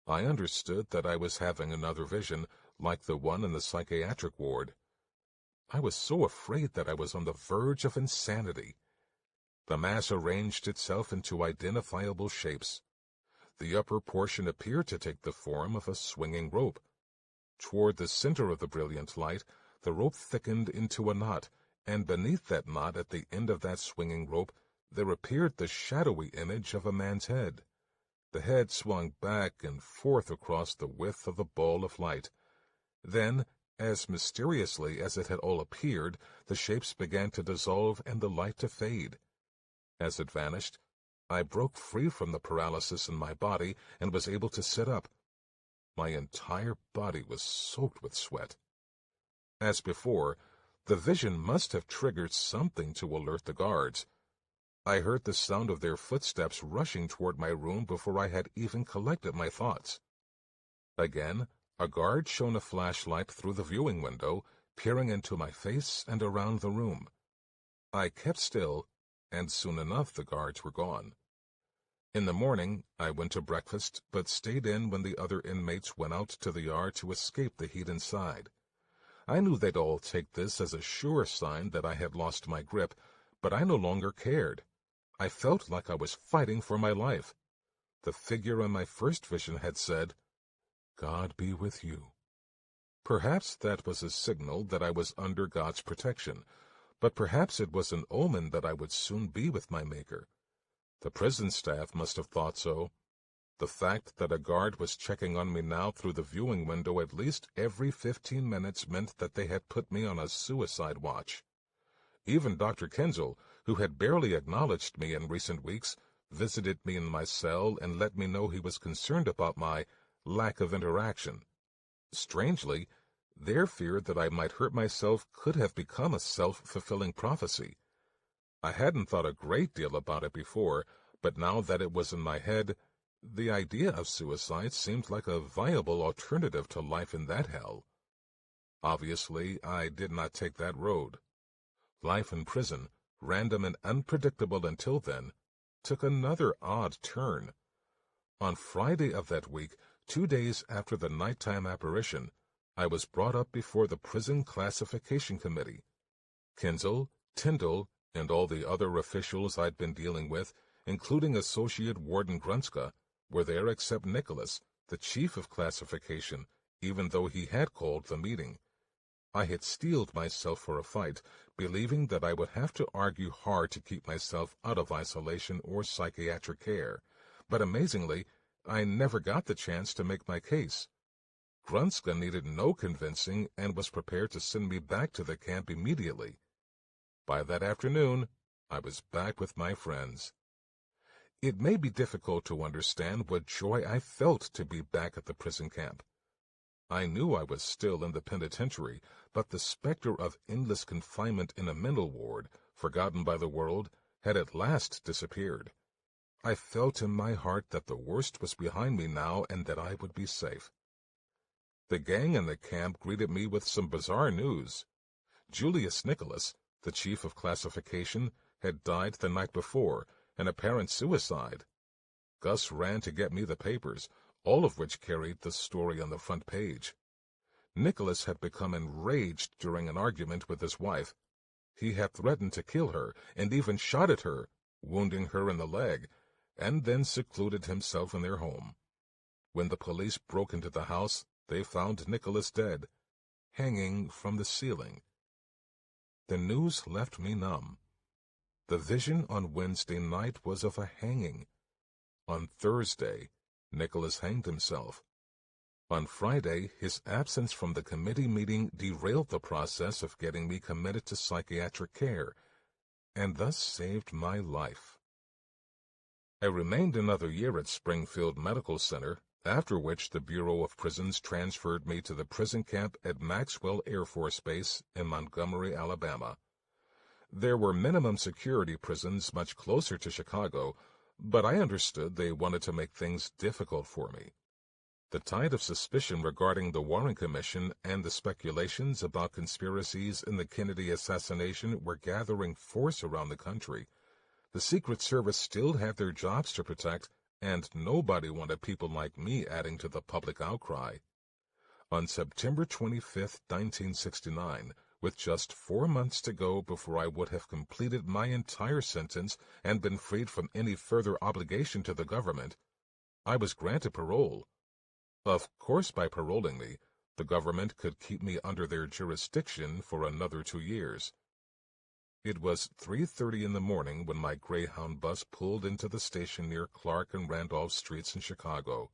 I understood that I was having another vision, like the one in the psychiatric ward. I was so afraid that I was on the verge of insanity. The mass arranged itself into identifiable shapes. The upper portion appeared to take the form of a swinging rope. Toward the center of the brilliant light, the rope thickened into a knot, and beneath that knot at the end of that swinging rope, there appeared the shadowy image of a man's head. The head swung back and forth across the width of the ball of light. Then, as mysteriously as it had all appeared, the shapes began to dissolve and the light to fade. As it vanished, I broke free from the paralysis in my body and was able to sit up. My entire body was soaked with sweat. As before, the vision must have triggered something to alert the guards. I heard the sound of their footsteps rushing toward my room before I had even collected my thoughts. Again, a guard shone a flashlight through the viewing window, peering into my face and around the room. I kept still, and soon enough the guards were gone. In the morning, I went to breakfast, but stayed in when the other inmates went out to the yard to escape the heat inside. I knew they'd all take this as a sure sign that I had lost my grip, but I no longer cared. I felt like I was fighting for my life. The figure in my first vision had said, "God be with you." Perhaps that was a signal that I was under God's protection, but perhaps it was an omen that I would soon be with my Maker. The prison staff must have thought so. The fact that a guard was checking on me now through the viewing window at least every 15 minutes meant that they had put me on a suicide watch. Even Dr. Kinzel, who had barely acknowledged me in recent weeks, visited me in my cell and let me know he was concerned about my lack of interaction. Strangely, their fear that I might hurt myself could have become a self-fulfilling prophecy. I hadn't thought a great deal about it before, but now that it was in my head, the idea of suicide seemed like a viable alternative to life in that hell. Obviously, I did not take that road. Life in prison, random and unpredictable until then, took another odd turn. On Friday of that week, 2 days after the nighttime apparition, I was brought up before the Prison Classification Committee. Kinzel, Tyndall, and all the other officials I'd been dealing with, including Associate Warden Grunska, were there except Nicholas, the chief of classification, even though he had called the meeting. I had steeled myself for a fight, believing that I would have to argue hard to keep myself out of isolation or psychiatric care, but amazingly, I never got the chance to make my case. Grunska needed no convincing and was prepared to send me back to the camp immediately. By that afternoon, I was back with my friends. It may be difficult to understand what joy I felt to be back at the prison camp. I knew I was still in the penitentiary, but the specter of endless confinement in a mental ward, forgotten by the world, had at last disappeared. I felt in my heart that the worst was behind me now and that I would be safe. The gang in the camp greeted me with some bizarre news. Julius Nicholas, the chief of classification, had died the night before, an apparent suicide. Gus ran to get me the papers, all of which carried the story on the front page. Nicholas had become enraged during an argument with his wife. He had threatened to kill her, and even shot at her, wounding her in the leg, and then secluded himself in their home. When the police broke into the house, they found Nicholas dead, hanging from the ceiling. The news left me numb. The vision on Wednesday night was of a hanging. On Thursday, Nicholas hanged himself. On Friday, his absence from the committee meeting derailed the process of getting me committed to psychiatric care, and thus saved my life. I remained another year at Springfield Medical Center, after which the Bureau of Prisons transferred me to the prison camp at Maxwell Air Force Base in Montgomery, Alabama. There were minimum security prisons much closer to Chicago, but I understood they wanted to make things difficult for me. The tide of suspicion regarding the Warren Commission and the speculations about conspiracies in the Kennedy assassination were gathering force around the country. The Secret Service still had their jobs to protect, and nobody wanted people like me adding to the public outcry. On September 25, 1969, with just 4 months to go before I would have completed my entire sentence and been freed from any further obligation to the government, I was granted parole. Of course, by paroling me, the government could keep me under their jurisdiction for another 2 years. It was 3:30 in the morning when my Greyhound bus pulled into the station near Clark and Randolph Streets in Chicago.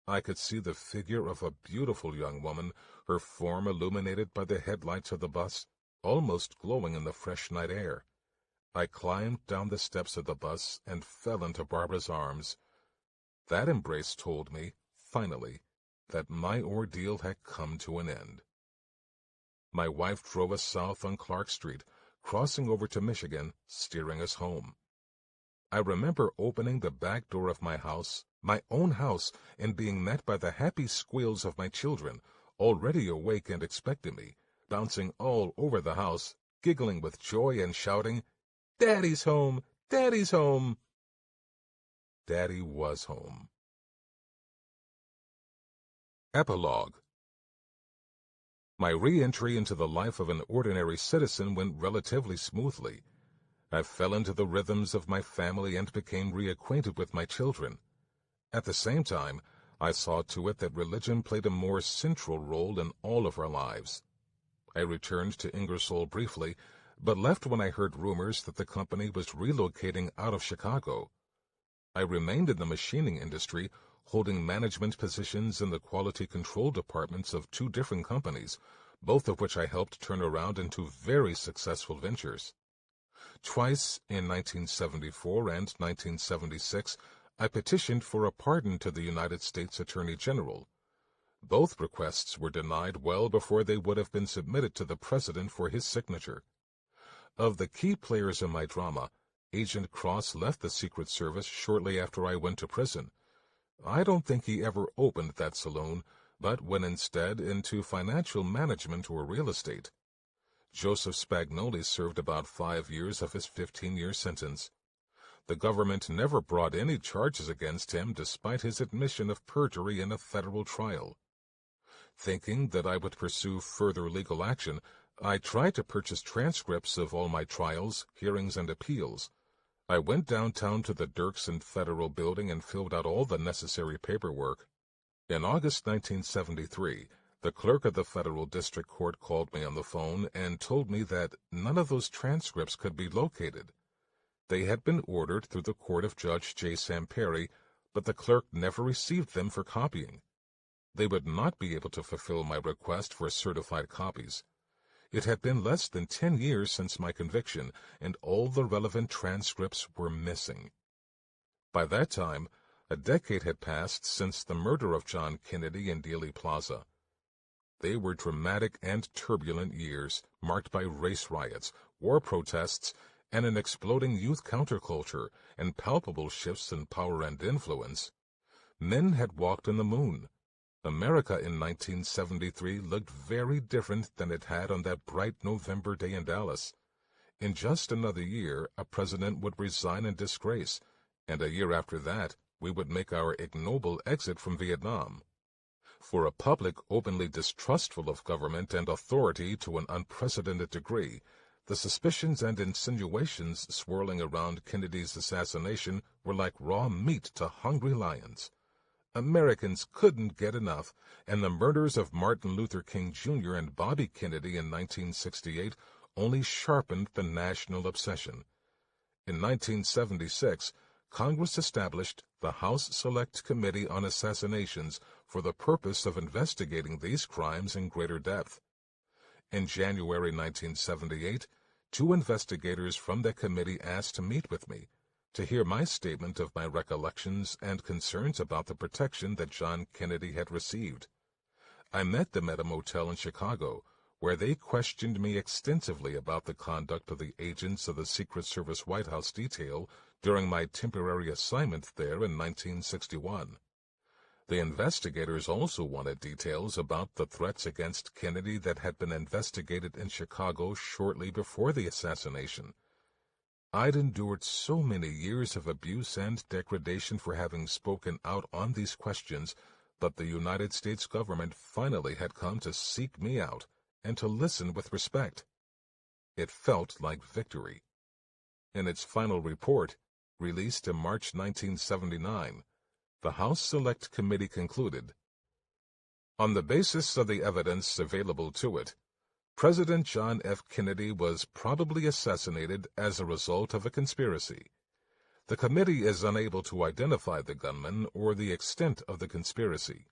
I could see the figure of a beautiful young woman, her form illuminated by the headlights of the bus, almost glowing in the fresh night air. I climbed down the steps of the bus and fell into Barbara's arms. That embrace told me, finally, that my ordeal had come to an end. My wife drove us south on Clark Street, crossing over to Michigan, steering us home. I remember opening the back door of my house, my own house, and being met by the happy squeals of my children, already awake and expecting me, bouncing all over the house, giggling with joy and shouting, "Daddy's home! Daddy's home!" Daddy was home. Epilogue. My re-entry into the life of an ordinary citizen went relatively smoothly. I fell into the rhythms of my family and became reacquainted with my children. At the same time, I saw to it that religion played a more central role in all of our lives. I returned to Ingersoll briefly, but left when I heard rumors that the company was relocating out of Chicago. I remained in the machining industry, holding management positions in the quality control departments of 2 different companies, both of which I helped turn around into very successful ventures. Twice, in 1974 and 1976, I petitioned for a pardon to the United States Attorney General. Both requests were denied well before they would have been submitted to the President for his signature. Of the key players in my drama, Agent Cross left the Secret Service shortly after I went to prison. I don't think he ever opened that saloon, but went instead into financial management or real estate. Joseph Spagnoli served about 5 years of his 15-year sentence. The government never brought any charges against him despite his admission of perjury in a federal trial. Thinking that I would pursue further legal action, I tried to purchase transcripts of all my trials, hearings, and appeals. I went downtown to the Dirksen Federal Building and filled out all the necessary paperwork. In August 1973, the clerk of the Federal District Court called me on the phone and told me that none of those transcripts could be located. They had been ordered through the court of Judge J. Samperi, but the clerk never received them for copying. They would not be able to fulfill my request for certified copies. It had been less than 10 years since my conviction, and all the relevant transcripts were missing. By that time, a decade had passed since the murder of John Kennedy in Dealey Plaza. They were dramatic and turbulent years, marked by race riots, war protests, and an exploding youth counterculture, and palpable shifts in power and influence. Men had walked on the moon. America in 1973 looked very different than it had on that bright November day in Dallas. In just another year, a president would resign in disgrace, and a year after that, we would make our ignoble exit from Vietnam. For a public openly distrustful of government and authority to an unprecedented degree, the suspicions and insinuations swirling around Kennedy's assassination were like raw meat to hungry lions. Americans couldn't get enough, and the murders of Martin Luther King Jr. and Bobby Kennedy in 1968 only sharpened the national obsession. In 1976, Congress established the House Select Committee on Assassinations for the purpose of investigating these crimes in greater depth. In January 1978, 2 investigators from the committee asked to meet with me to hear my statement of my recollections and concerns about the protection that John Kennedy had received. I met them at a motel in Chicago, where they questioned me extensively about the conduct of the agents of the Secret Service White House detail during my temporary assignment there in 1961. The investigators also wanted details about the threats against Kennedy that had been investigated in Chicago shortly before the assassination. I'd endured so many years of abuse and degradation for having spoken out on these questions, but the United States government finally had come to seek me out and to listen with respect. It felt like victory. In its final report, released in March 1979, the House Select Committee concluded, on the basis of the evidence available to it, President John F. Kennedy was probably assassinated as a result of a conspiracy. The committee is unable to identify the gunman or the extent of the conspiracy.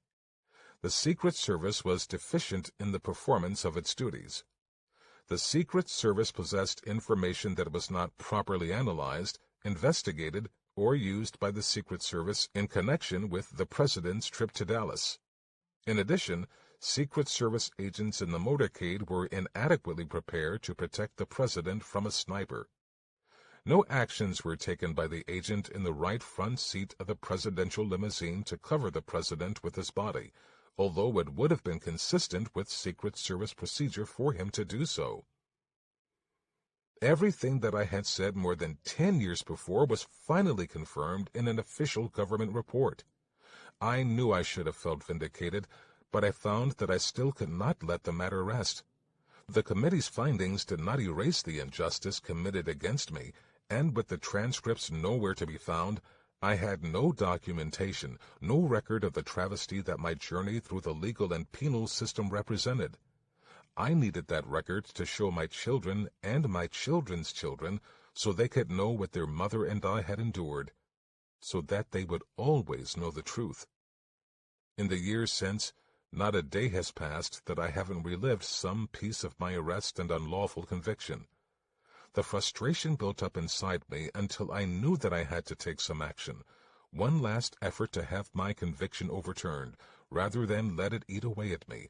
The Secret Service was deficient in the performance of its duties. The Secret Service possessed information that was not properly analyzed, investigated, or used by the Secret Service in connection with the President's trip to Dallas. In addition, Secret Service agents in the motorcade were inadequately prepared to protect the President from a sniper. No actions were taken by the agent in the right front seat of the presidential limousine to cover the President with his body, although it would have been consistent with Secret Service procedure for him to do so. Everything that I had said more than 10 years before was finally confirmed in an official government report. I knew I should have felt vindicated, but I found that I still could not let the matter rest. The committee's findings did not erase the injustice committed against me, and with the transcripts nowhere to be found, I had no documentation, no record of the travesty that my journey through the legal and penal system represented. I needed that record to show my children and my children's children so they could know what their mother and I had endured, so that they would always know the truth. In the years since, not a day has passed that I haven't relived some piece of my arrest and unlawful conviction. The frustration built up inside me until I knew that I had to take some action, one last effort to have my conviction overturned, rather than let it eat away at me.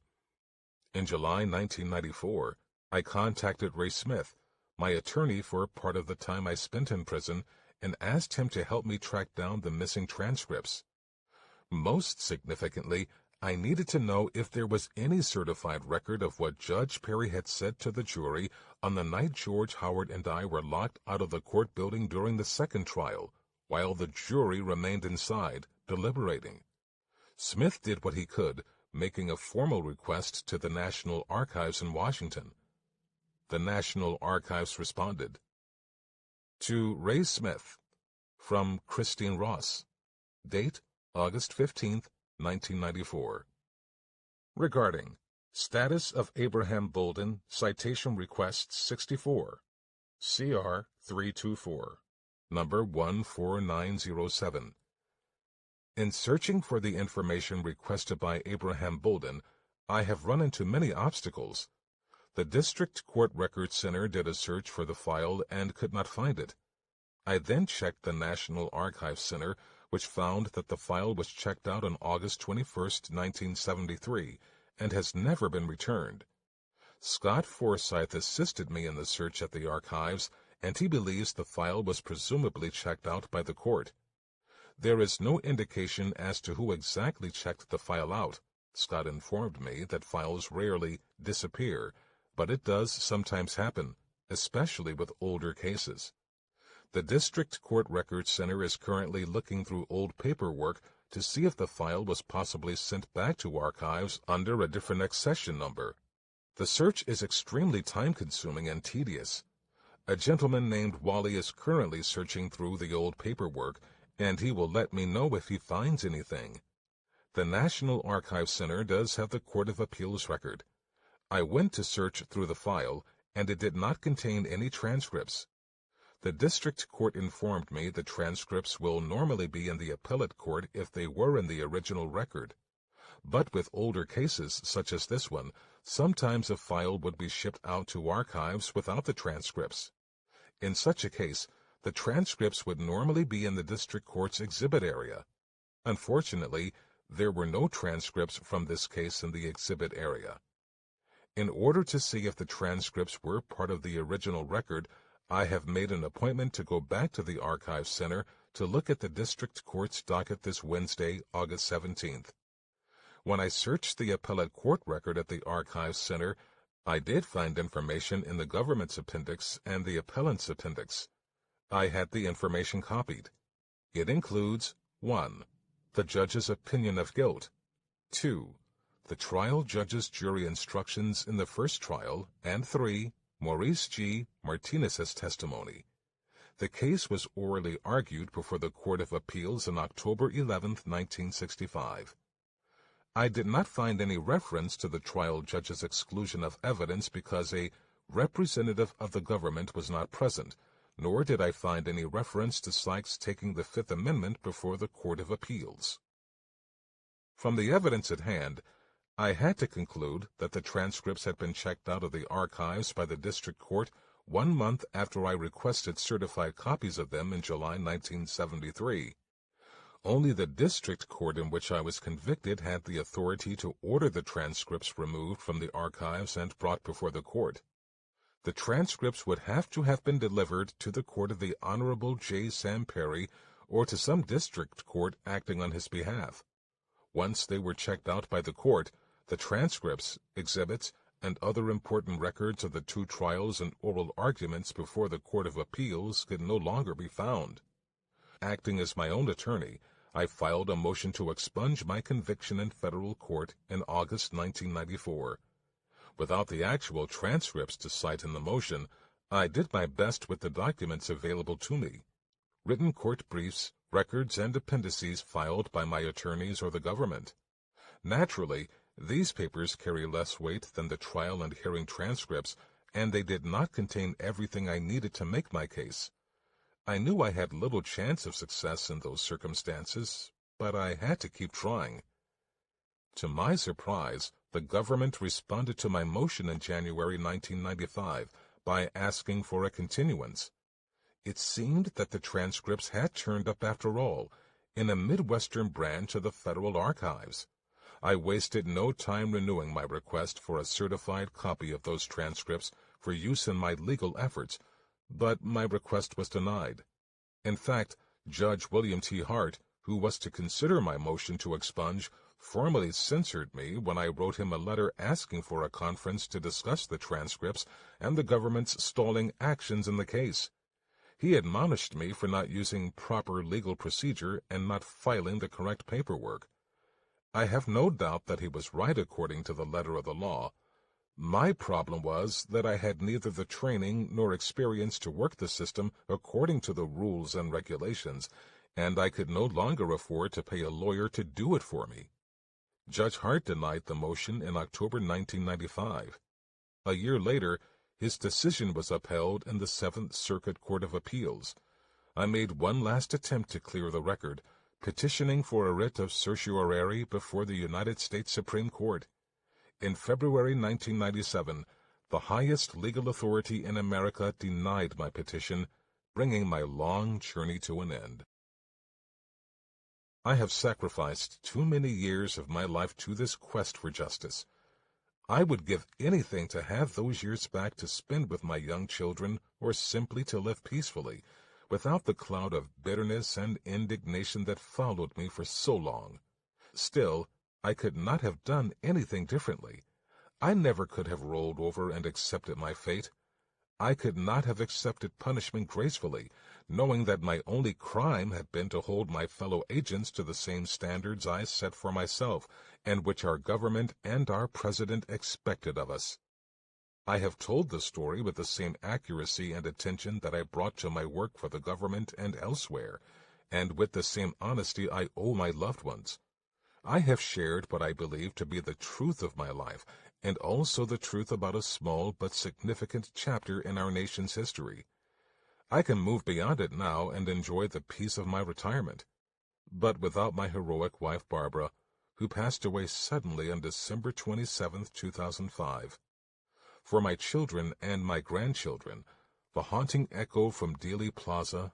In July 1994, I contacted Ray Smith, my attorney for part of the time I spent in prison, and asked him to help me track down the missing transcripts. Most significantly, I needed to know if there was any certified record of what Judge Perry had said to the jury on the night George Howard and I were locked out of the court building during the second trial, while the jury remained inside, deliberating. Smith did what he could, making a formal request to the National Archives in Washington. The National Archives responded. To Ray Smith, from Christine Ross. Date, August 15, 1994. Regarding status of Abraham Bolden, citation request 64, CR 324, number 14907. In searching for the information requested by Abraham Bolden, I have run into many obstacles. The District Court Records Center did a search for the file and could not find it. I then checked the National Archives Center, which found that the file was checked out on August 21, 1973, and has never been returned. Scott Forsyth assisted me in the search at the archives, and he believes the file was presumably checked out by the court. There is no indication as to who exactly checked the file out. Scott informed me that files rarely disappear, but it does sometimes happen, especially with older cases. The District Court Records Center is currently looking through old paperwork to see if the file was possibly sent back to archives under a different accession number. The search is extremely time-consuming and tedious. A gentleman named Wally is currently searching through the old paperwork, and he will let me know if he finds anything. The National Archives Center does have the Court of Appeals record. I went to search through the file, and it did not contain any transcripts. The district court informed me the transcripts will normally be in the appellate court if they were in the original record. But with older cases, such as this one, sometimes a file would be shipped out to archives without the transcripts. In such a case, the transcripts would normally be in the district court's exhibit area. Unfortunately, there were no transcripts from this case in the exhibit area. In order to see if the transcripts were part of the original record, I have made an appointment to go back to the Archives Center to look at the district court's docket this Wednesday, August 17th. When I searched the appellate court record at the Archives Center, I did find information in the government's appendix and the appellant's appendix. I had the information copied. It includes 1. The judge's opinion of guilt, 2. The trial judge's jury instructions in the first trial, and 3. Maurice G. Martinez's testimony. The case was orally argued before the Court of Appeals on October 11, 1965. I did not find any reference to the trial judge's exclusion of evidence because a representative of the government was not present, nor did I find any reference to Sykes taking the Fifth Amendment before the Court of Appeals. From the evidence at hand, I had to conclude that the transcripts had been checked out of the archives by the district court 1 month after I requested certified copies of them in July 1973. Only the district court in which I was convicted had the authority to order the transcripts removed from the archives and brought before the court. The transcripts would have to have been delivered to the court of the Honorable J. Sam Perry or to some district court acting on his behalf. Once they were checked out by the court, the transcripts, exhibits, and other important records of the 2 trials and oral arguments before the Court of Appeals could no longer be found. Acting as my own attorney, I filed a motion to expunge my conviction in federal court in August 1994. Without the actual transcripts to cite in the motion, I did my best with the documents available to me. Written court briefs, records, and appendices filed by my attorneys or the government. Naturally, these papers carry less weight than the trial and hearing transcripts, and they did not contain everything I needed to make my case. I knew I had little chance of success in those circumstances, but I had to keep trying. To my surprise, the government responded to my motion in January 1995 by asking for a continuance. It seemed that the transcripts had turned up after all, in a Midwestern branch of the Federal Archives. I wasted no time renewing my request for a certified copy of those transcripts for use in my legal efforts, but my request was denied. In fact, Judge William T. Hart, who was to consider my motion to expunge, formally censured me when I wrote him a letter asking for a conference to discuss the transcripts and the government's stalling actions in the case. He admonished me for not using proper legal procedure and not filing the correct paperwork. I have no doubt that he was right according to the letter of the law. My problem was that I had neither the training nor experience to work the system according to the rules and regulations, and I could no longer afford to pay a lawyer to do it for me. Judge Hart denied the motion in October 1995. A year later, his decision was upheld in the Seventh Circuit Court of Appeals. I made one last attempt to clear the record, petitioning for a writ of certiorari before the United States Supreme Court. In February 1997, the highest legal authority in America denied my petition, bringing my long journey to an end. I have sacrificed too many years of my life to this quest for justice. I would give anything to have those years back to spend with my young children or simply to live peacefully, without the cloud of bitterness and indignation that followed me for so long. Still, I could not have done anything differently. I never could have rolled over and accepted my fate. I could not have accepted punishment gracefully, knowing that my only crime had been to hold my fellow agents to the same standards I set for myself, and which our government and our president expected of us. I have told the story with the same accuracy and attention that I brought to my work for the government and elsewhere, and with the same honesty I owe my loved ones. I have shared what I believe to be the truth of my life, and also the truth about a small but significant chapter in our nation's history. I can move beyond it now and enjoy the peace of my retirement, but without my heroic wife Barbara, who passed away suddenly on December 27, 2005. For my children and my grandchildren, the haunting echo from Dealey Plaza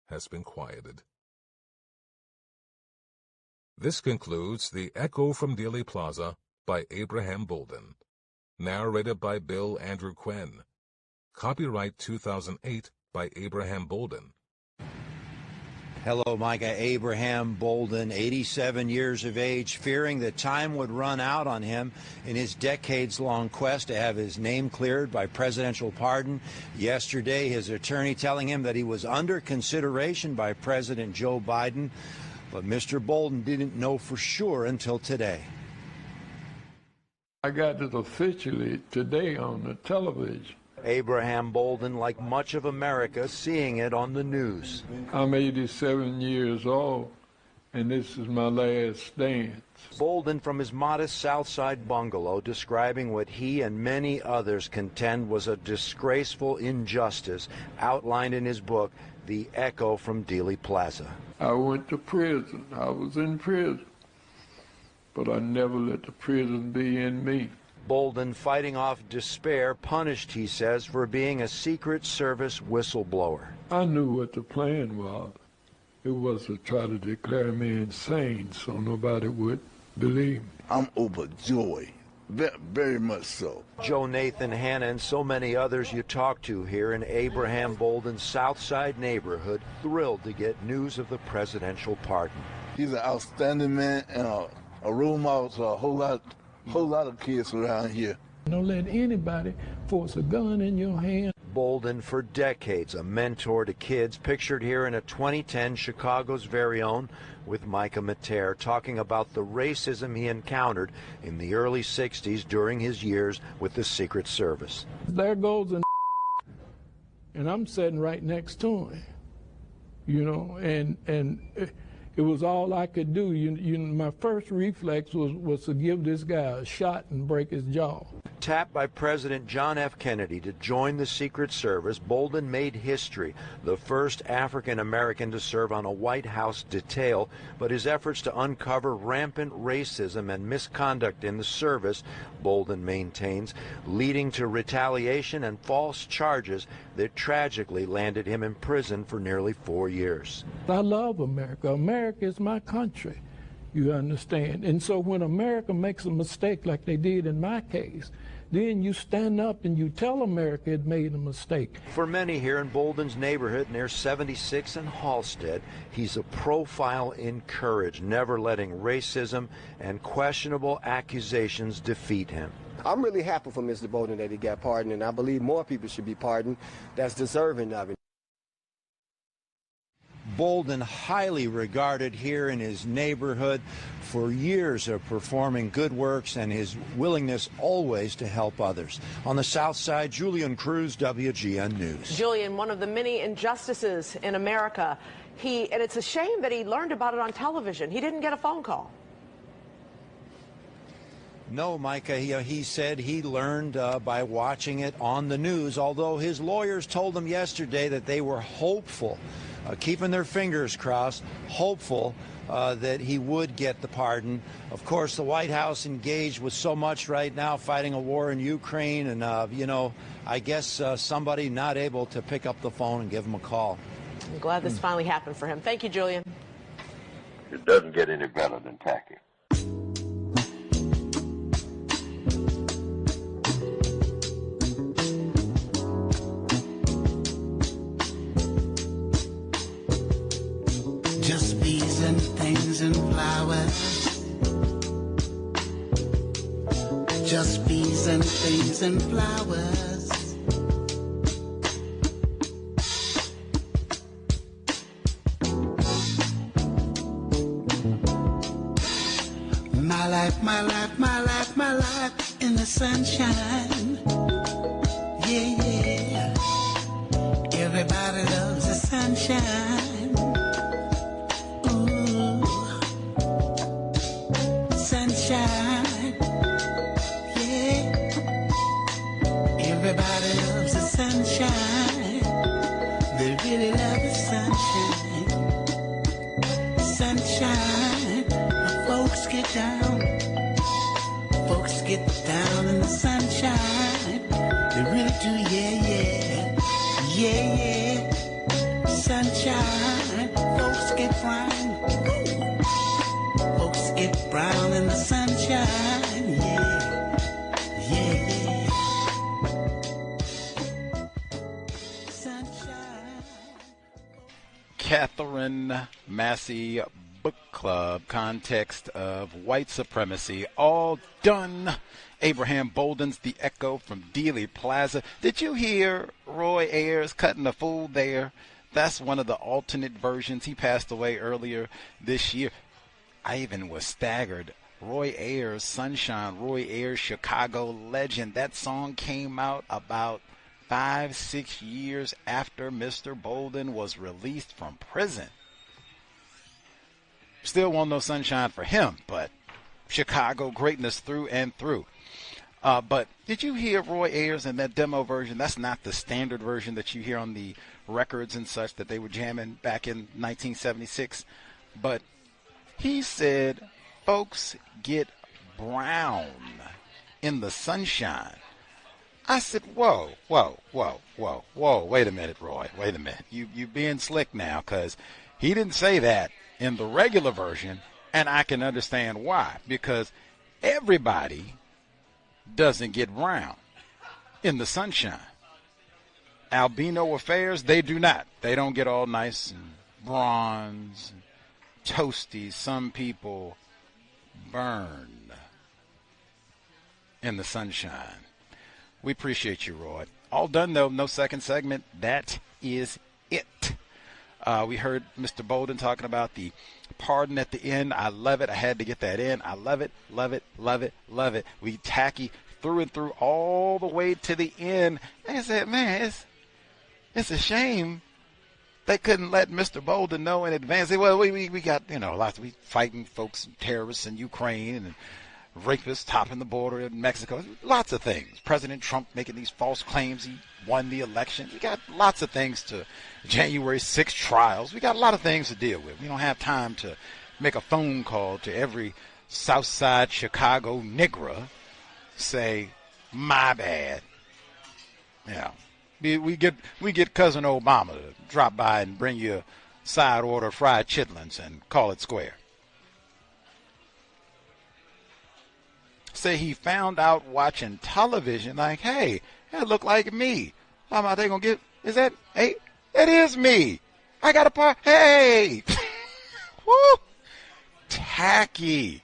has been quieted. This concludes The Echo from Dealey Plaza by Abraham Bolden, narrated by Bill Andrew Quinn. Copyright 2008 by Abraham Bolden. Hello, Micah. Abraham Bolden, 87 years of age, fearing that time would run out on him in his decades-long quest to have his name cleared by presidential pardon. Yesterday, his attorney telling him that he was under consideration by President Joe Biden, but Mr. Bolden didn't know for sure until today. I got it officially today on the television. Abraham Bolden, like much of America, seeing it on the news. I'm 87 years old, and this is my last dance. Bolden from his modest Southside bungalow describing what he and many others contend was a disgraceful injustice outlined in his book, The Echo from Dealey Plaza. I went to prison. I was in prison, but I never let the prison be in me. Bolden, fighting off despair, punished, he says, for being a Secret Service whistleblower. I knew what the plan was. It was to try to declare me insane so nobody would believe me. I'm overjoyed, very much so. Joe Nathan Hanna and so many others you talk to here in Abraham Bolden's Southside neighborhood, thrilled to get news of the presidential pardon. He's an outstanding man and a role model to a whole lot of kids around here. Don't let anybody force a gun in your hand. Bolden, for decades, a mentor to kids, pictured here in a 2010 Chicago's very own with Micah Mater, talking about the racism he encountered in the early 60s during his years with the Secret Service. There goes and I'm sitting right next to him, you know, and it was all I could do. My first reflex was to give this guy a shot and break his jaw. Tapped by President John F. Kennedy to join the Secret Service, Bolden made history, the first African-American to serve on a White House detail, but his efforts to uncover rampant racism and misconduct in the service, Bolden maintains, leading to retaliation and false charges that tragically landed him in prison for nearly 4 years. I love America. America is my country, you understand? And so when America makes a mistake like they did in my case, then you stand up and you tell America it made a mistake. For many here in Bolden's neighborhood near 76 and Halstead, he's a profile in courage, never letting racism and questionable accusations defeat him. I'm really happy for Mr. Bolden that he got pardoned, and I believe more people should be pardoned that's deserving of it. Bolden, highly regarded here in his neighborhood for years of performing good works and his willingness always to help others. On the South Side, Julian Cruz, WGN News. Julian, one of the many injustices in America, and it's a shame that he learned about it on television. He didn't get a phone call. No, Micah, he said he learned by watching it on the news, although his lawyers told him yesterday that they were hopeful, keeping their fingers crossed, hopeful that he would get the pardon. Of course, the White House engaged with so much right now, fighting a war in Ukraine, and, I guess somebody not able to pick up the phone and give him a call. I'm glad this finally happened for him. Thank you, Julian. It doesn't get any better than tacky. Just bees and things and flowers. Just bees and things and flowers. My life, my life, my life, my life in the sunshine. Yeah, yeah. Everybody loves the sunshine. Sunshine, yeah. Everybody loves the sunshine. The down. Folks get down in the sunshine. They really do, yeah. Sunshine. Folks get brown. Folks get brown in the sunshine, yeah. Sunshine. Katherine Massey Book Club, context of white supremacy, all done. Abraham Bolden's The Echo from Dealey Plaza. Did you hear Roy Ayers cutting a fool there? That's one of the alternate versions. He passed away earlier this year. I even was staggered. Roy Ayers, Sunshine, Roy Ayers, Chicago legend. That song came out about 5-6 years after Mr. Bolden was released from prison. Still won't no sunshine for him, but Chicago greatness through and through. But did you hear Roy Ayers in that demo version? That's not the standard version that you hear on the records and such that they were jamming back in 1976. But he said, folks get brown in the sunshine. I said, whoa, wait a minute, Roy, wait a minute. You being slick now, because he didn't say that in the regular version, and I can understand why, because everybody doesn't get brown in the sunshine. Albino affairs, they do not. They don't get all nice and bronze and toasty. Some people burn in the sunshine. We appreciate you, Roy. All done, though. No second segment. That is it. We heard Mr. Bolden talking about the pardon at the end. I love it. I had to get that in. I love it, love it, love it, love it. We tacky through and through all the way to the end. And I said, man, it's a shame they couldn't let Mr. Bolden know in advance. Well, we got, lots. We fighting folks, terrorists in Ukraine and rapists topping the border in Mexico. Lots of things. President Trump making these false claims he won the election. We got lots of things to January 6th trials. We got a lot of things to deal with. We don't have time to make a phone call to every Southside Chicago nigger, say, my bad. Yeah. We get Cousin Obama to drop by and bring you a side order of fried chitlins and call it square. Say he found out watching television, like, hey, that look like me. How about they gonna get? Is that? Hey, it is me. I got a part. Hey, woo, tacky,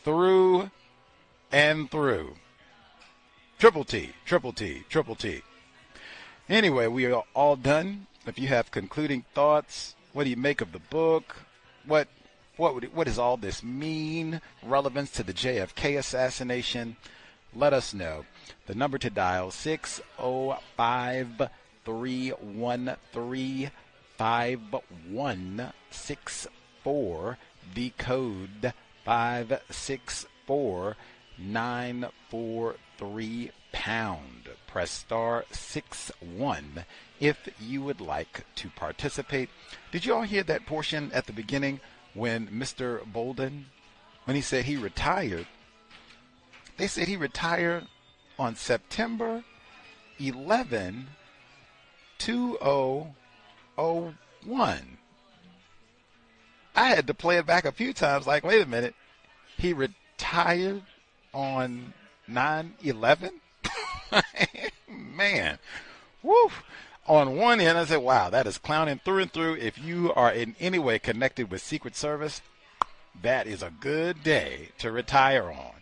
through and through. Triple T, triple T, triple T. Anyway, we are all done. If you have concluding thoughts, what do you make of the book? What does all this mean? Relevance to the JFK assassination? Let us know. The number to dial, 605-313-5164. The code 564-943#. Press star 61 if you would like to participate. Did you all hear that portion at the beginning when Mr. Bolden, when he said he retired? They said he retired on September 11, 2001. I had to play it back a few times, like, wait a minute, he retired on 9/11? Man, woo. On one end, I said, wow, that is clowning through and through. If you are in any way connected with Secret Service, that is a good day to retire on.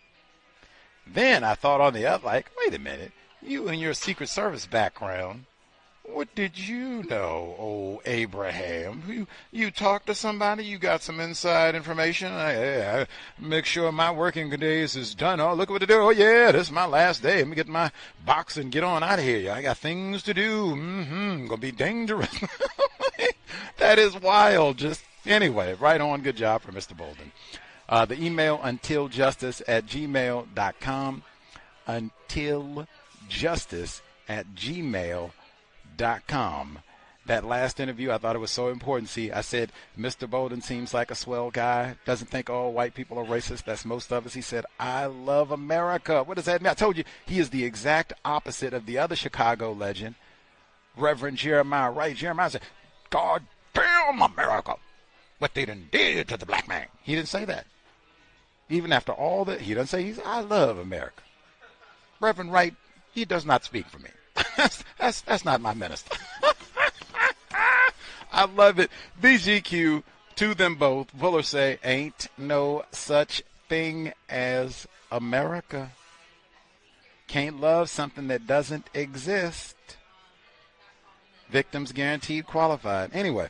Then I thought on the other, like, wait a minute, you and your Secret Service background, what did you know, old Abraham? You talked to somebody, you got some inside information. I make sure my working days is done. Oh, look what to do. Oh, yeah, this is my last day. Let me get my box and get on out of here. I got things to do. Gonna be dangerous. That is wild. Just anyway, right on. Good job for Mr. Bolden. The email, untiljustice@gmail.com. Untiljustice@gmail.com. that last interview, I thought it was so important. See, I said, Mr. Bolden seems like a swell guy, doesn't think all white people are racist. That's most of us. He said, I love America. What does that mean? I told you, he is the exact opposite of the other Chicago legend, Reverend Jeremiah Wright. Jeremiah said, God damn America, what they done did to the black man. He didn't say that. Even after all that, he doesn't say, I love America. Reverend Wright, he does not speak for me. That's not my minister. I love it. BGQ, to them both. Fuller say, ain't no such thing as America. Can't love something that doesn't exist. Victims guaranteed qualified. Anyway,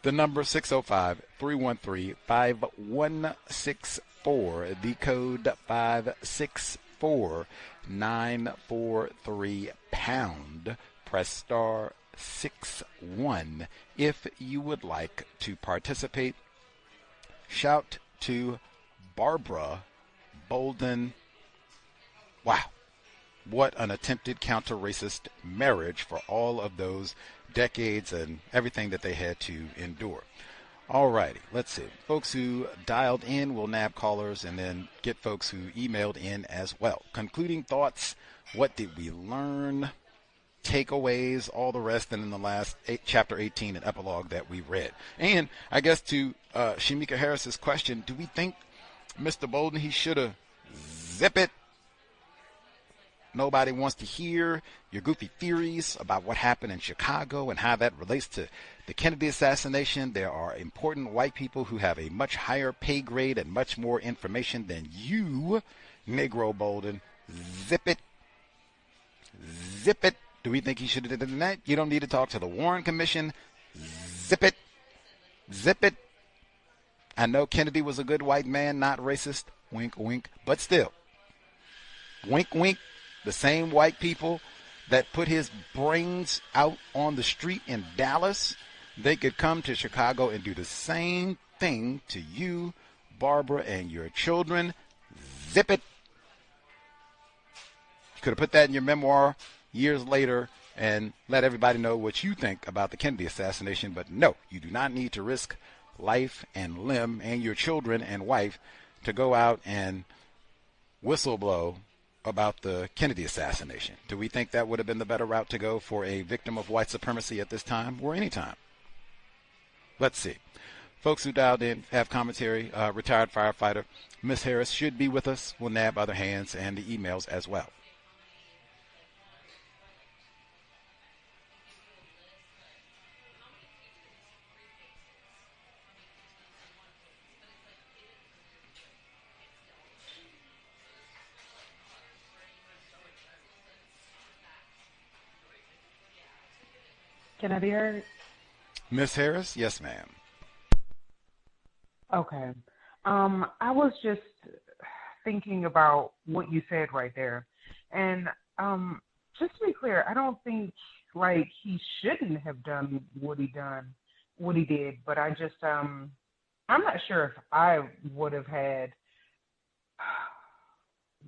the number 605-313-5164. The code 564-943#. Press star 61 if you would like to participate. Shout to Barbara Bolden. Wow. What an attempted counter-racist marriage for all of those decades and everything that they had to endure. All righty, let's see. Folks who dialed in will nab callers and then get folks who emailed in as well. Concluding thoughts, what did we learn, takeaways, all the rest, and in the last chapter 18 and epilogue that we read. And I guess to Shamika Harris's question, do we think Mr. Bolden, he should have zip it? Nobody wants to hear your goofy theories about what happened in Chicago and how that relates to the Kennedy assassination. There are important white people who have a much higher pay grade and much more information than you, Negro Bolden. Zip it. Zip it. Do we think he should have done that? You don't need to talk to the Warren Commission. Zip it. Zip it. I know Kennedy was a good white man, not racist. Wink, wink. But still. Wink, wink. The same white people that put his brains out on the street in Dallas, they could come to Chicago and do the same thing to you, Barbara, and your children. Zip it. You could have put that in your memoir years later and let everybody know what you think about the Kennedy assassination. But no, you do not need to risk life and limb and your children and wife to go out and whistleblow about the Kennedy assassination. Do we think that would have been the better route to go for a victim of white supremacy at this time or any time? Let's see. Folks who dialed in have commentary. Retired firefighter Miss Harris should be with us. We'll nab other hands and the emails as well. Can I be heard? Miss Harris? Yes, ma'am. Okay. I was just thinking about what you said right there. And just to be clear, I don't think, like, he shouldn't have done what he did. But I just, I'm not sure if I would have had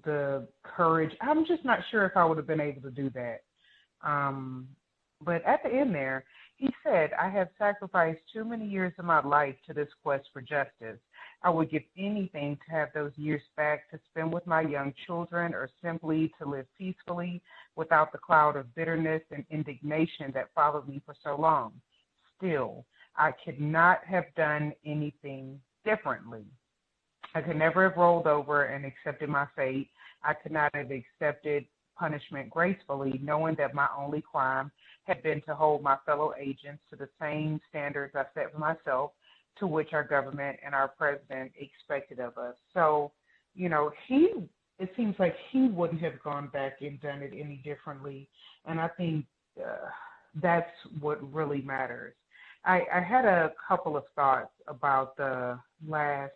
the courage. I'm just not sure if I would have been able to do that. But at the end there, he said, I have sacrificed too many years of my life to this quest for justice. I would give anything to have those years back to spend with my young children or simply to live peacefully without the cloud of bitterness and indignation that followed me for so long. Still, I could not have done anything differently. I could never have rolled over and accepted my fate. I could not have accepted punishment gracefully, knowing that my only crime had been to hold my fellow agents to the same standards I set for myself, to which our government and our president expected of us. So, you know, it seems like he wouldn't have gone back and done it any differently. And I think that's what really matters. I had a couple of thoughts about the last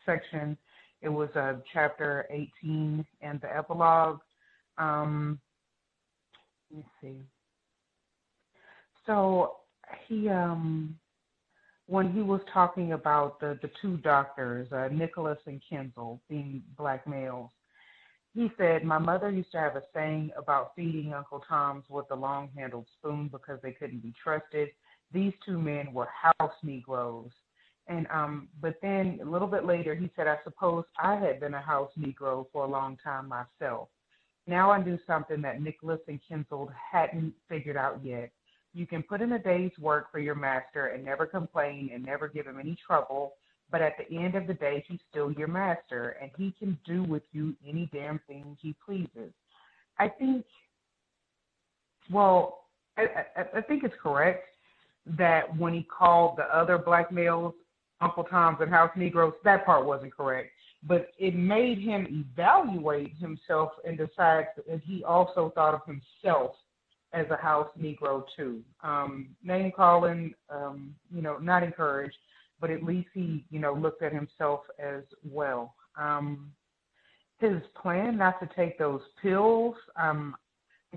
section. It was chapter 18 and the epilogue. Let me see. So he, when he was talking about the two doctors, Nicholas and Kenzel, being black males, He said, my mother used to have a saying about feeding Uncle Tom's with a long-handled spoon because they couldn't be trusted. These two men were house Negroes. And but then a little bit later, he said, I suppose I had been a house Negro for a long time myself. Now I knew something that Nicholas and Kinzold hadn't figured out yet. You can put in a day's work for your master and never complain and never give him any trouble, but at the end of the day, he's still your master, and he can do with you any damn thing he pleases. I think, well, I think it's correct that when he called the other black males Uncle Toms and house Negroes, that part wasn't correct. But it made him evaluate himself and decide that he also thought of himself as a house Negro too. Name calling, not encouraged, but at least he, looked at himself as well. His plan not to take those pills, I'm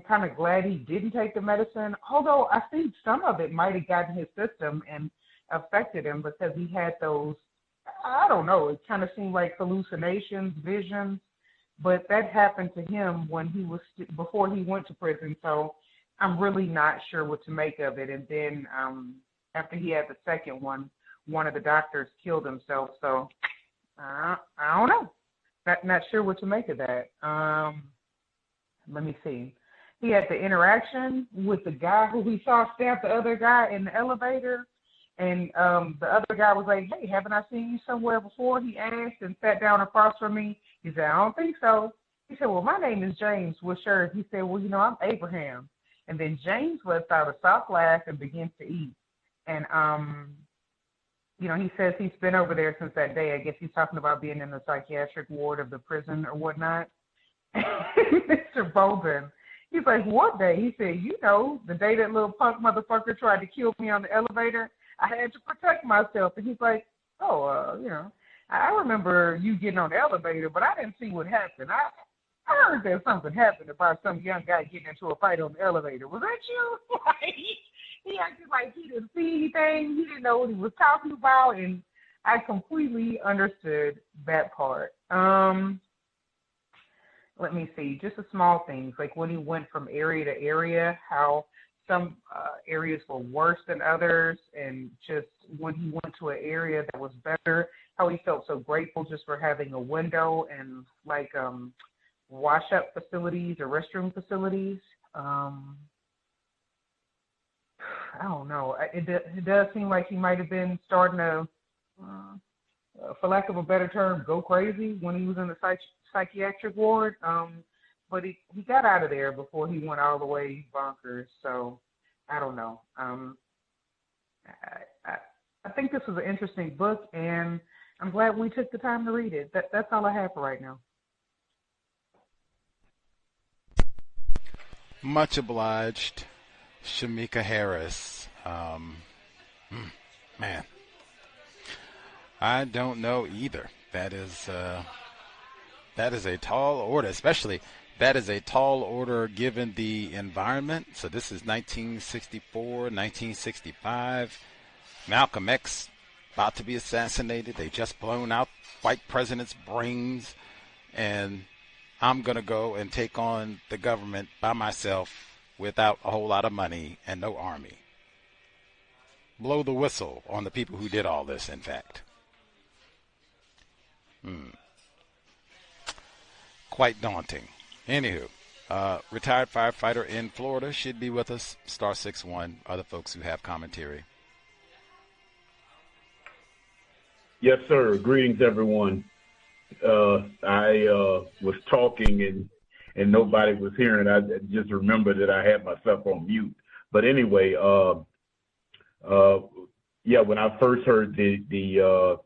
kind of glad he didn't take the medicine, although I think some of it might have gotten his system and affected him because he had those, I don't know, it kind of seemed like hallucinations, visions, but that happened to him when he was, before he went to prison, so I'm really not sure what to make of it. And then after he had the second one of the doctors killed himself, so I don't know. Not sure what to make of that. Let me see. He had the interaction with the guy who he saw stab the other guy in the elevator. And the other guy was like, hey, haven't I seen you somewhere before? He asked and sat down across from me. He said, I don't think so. He said, well, my name is James. Well, sure. He said, well, I'm Abraham. And then James lets out a soft laugh and begins to eat. And, he says he's been over there since that day. I guess he's talking about being in the psychiatric ward of the prison or whatnot. Mr. Bolden, he's like, what day? He said, the day that little punk motherfucker tried to kill me on the elevator, I had to protect myself. And he's like, I remember you getting on the elevator, but I didn't see what happened. I heard that something happened about some young guy getting into a fight on the elevator. Was that you? He acted like he didn't see anything. He didn't know what he was talking about. And I completely understood that part. Let me see, just the small things, like when he went from area to area, how some areas were worse than others, and just when he went to an area that was better, how he felt so grateful just for having a window and like wash-up facilities or restroom facilities. I don't know. It does seem like he might have been starting to, for lack of a better term, go crazy when he was in the psychiatric ward. But he got out of there before he went all the way bonkers. So I don't know. I think this was an interesting book, and I'm glad we took the time to read it. That's all I have for right now. Much obliged, Shamika Harris. Man, I don't know either. That is a tall order, especially that is a tall order given the environment. So this is 1964, 1965. Malcolm X about to be assassinated. They just blown out white president's brains, and I'm going to go and take on the government by myself without a whole lot of money and no army. Blow the whistle on the people who did all this, in fact. Quite daunting. Anywho, retired firefighter in Florida should be with us. Star 61. Other folks who have commentary. Yes, sir. Greetings, everyone. I was talking and nobody was hearing. I just remembered that I had myself on mute. But anyway, when I first heard the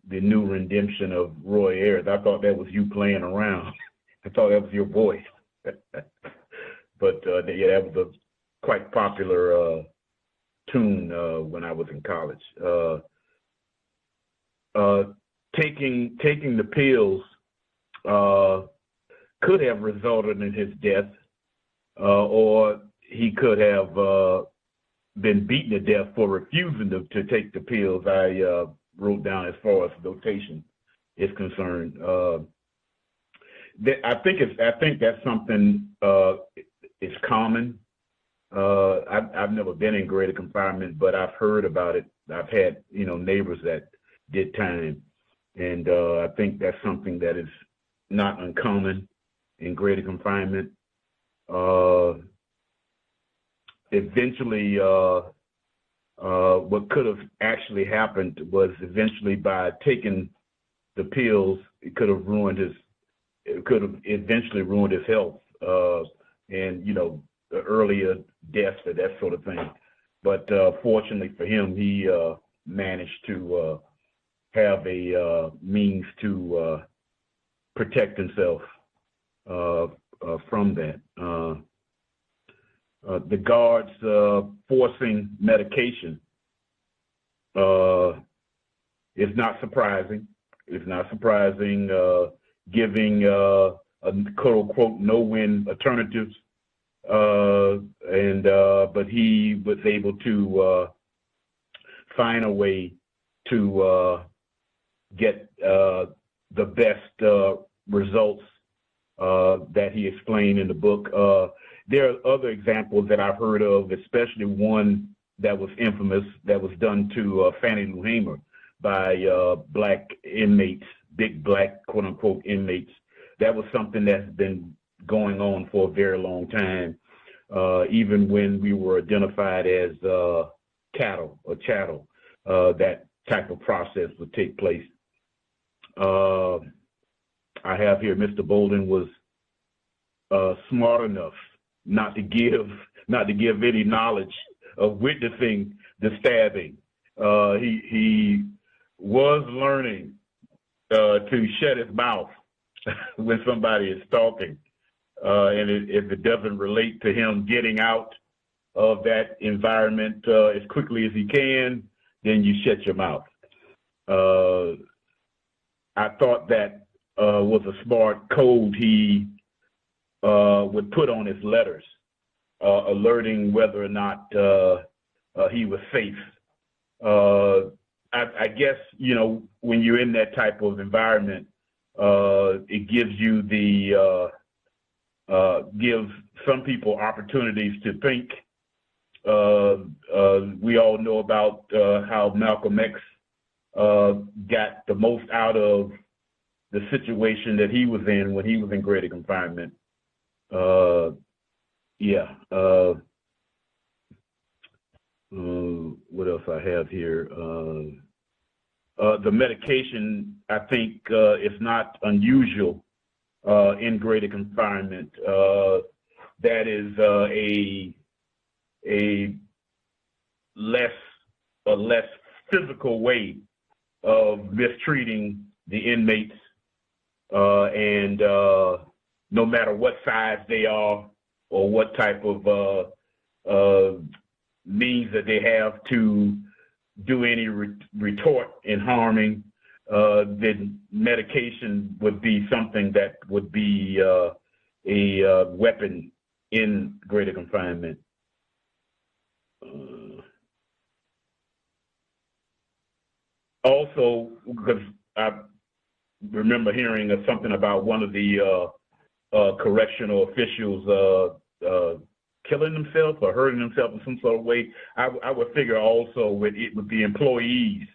new rendition of Roy Ayers, I thought that was you playing around. I thought that was your voice. But that was a quite popular tune when I was in college. Taking the pills could have resulted in his death, or he could have been beaten to death for refusing to take the pills. I wrote down as far as notation is concerned. I think that's something is common. I've never been in greater confinement, but I've heard about it. I've had neighbors that did time, and I think that's something that is not uncommon in greater confinement. Eventually, what could have actually happened was eventually by taking the pills, it could have eventually ruined his health, and the earlier deaths or that sort of thing. But fortunately for him, he managed to have a means to protect himself from that. The guards forcing medication is not surprising. It's not surprising, giving a quote-unquote no-win alternatives. But he was able to find a way to get the best results that he explained in the book. There are other examples that I've heard of, especially one that was infamous that was done to Fannie Lou Hamer by black inmates, big black quote-unquote inmates. That was something that's been going on for a very long time, even when we were identified as cattle or chattel. That type of process would take place. I have here Mr. Bolden was smart enough not to give any knowledge of witnessing the stabbing. He was learning to shut his mouth when somebody is talking, and if it doesn't relate to him getting out of that environment as quickly as he can, then you shut your mouth. I thought that was a smart code he would put on his letters, alerting whether or not he was safe. I guess, when you're in that type of environment, it gives you gives some people opportunities to think. We all know about how Malcolm X got the most out of the situation that he was in when he was in greater confinement. What else I have here? The medication, I think, is not unusual in greater confinement. That is a less physical way of mistreating the inmates, and no matter what size they are or what type of means that they have to do any retort in harming, then medication would be something that would be a weapon in greater confinement. Also, because I remember hearing something about one of the correctional officials killing himself or hurting himself in some sort of way. I would figure also with the employees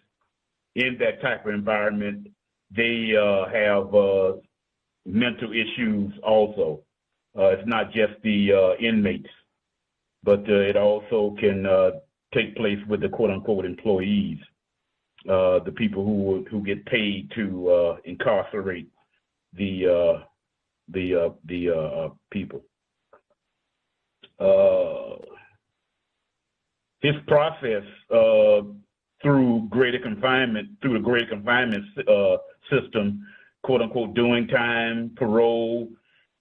in that type of environment, they have mental issues also. It's not just the inmates, but it also can take place with the quote-unquote employees, the people who get paid to incarcerate the people. His process through the greater confinement system, quote unquote, doing time, parole,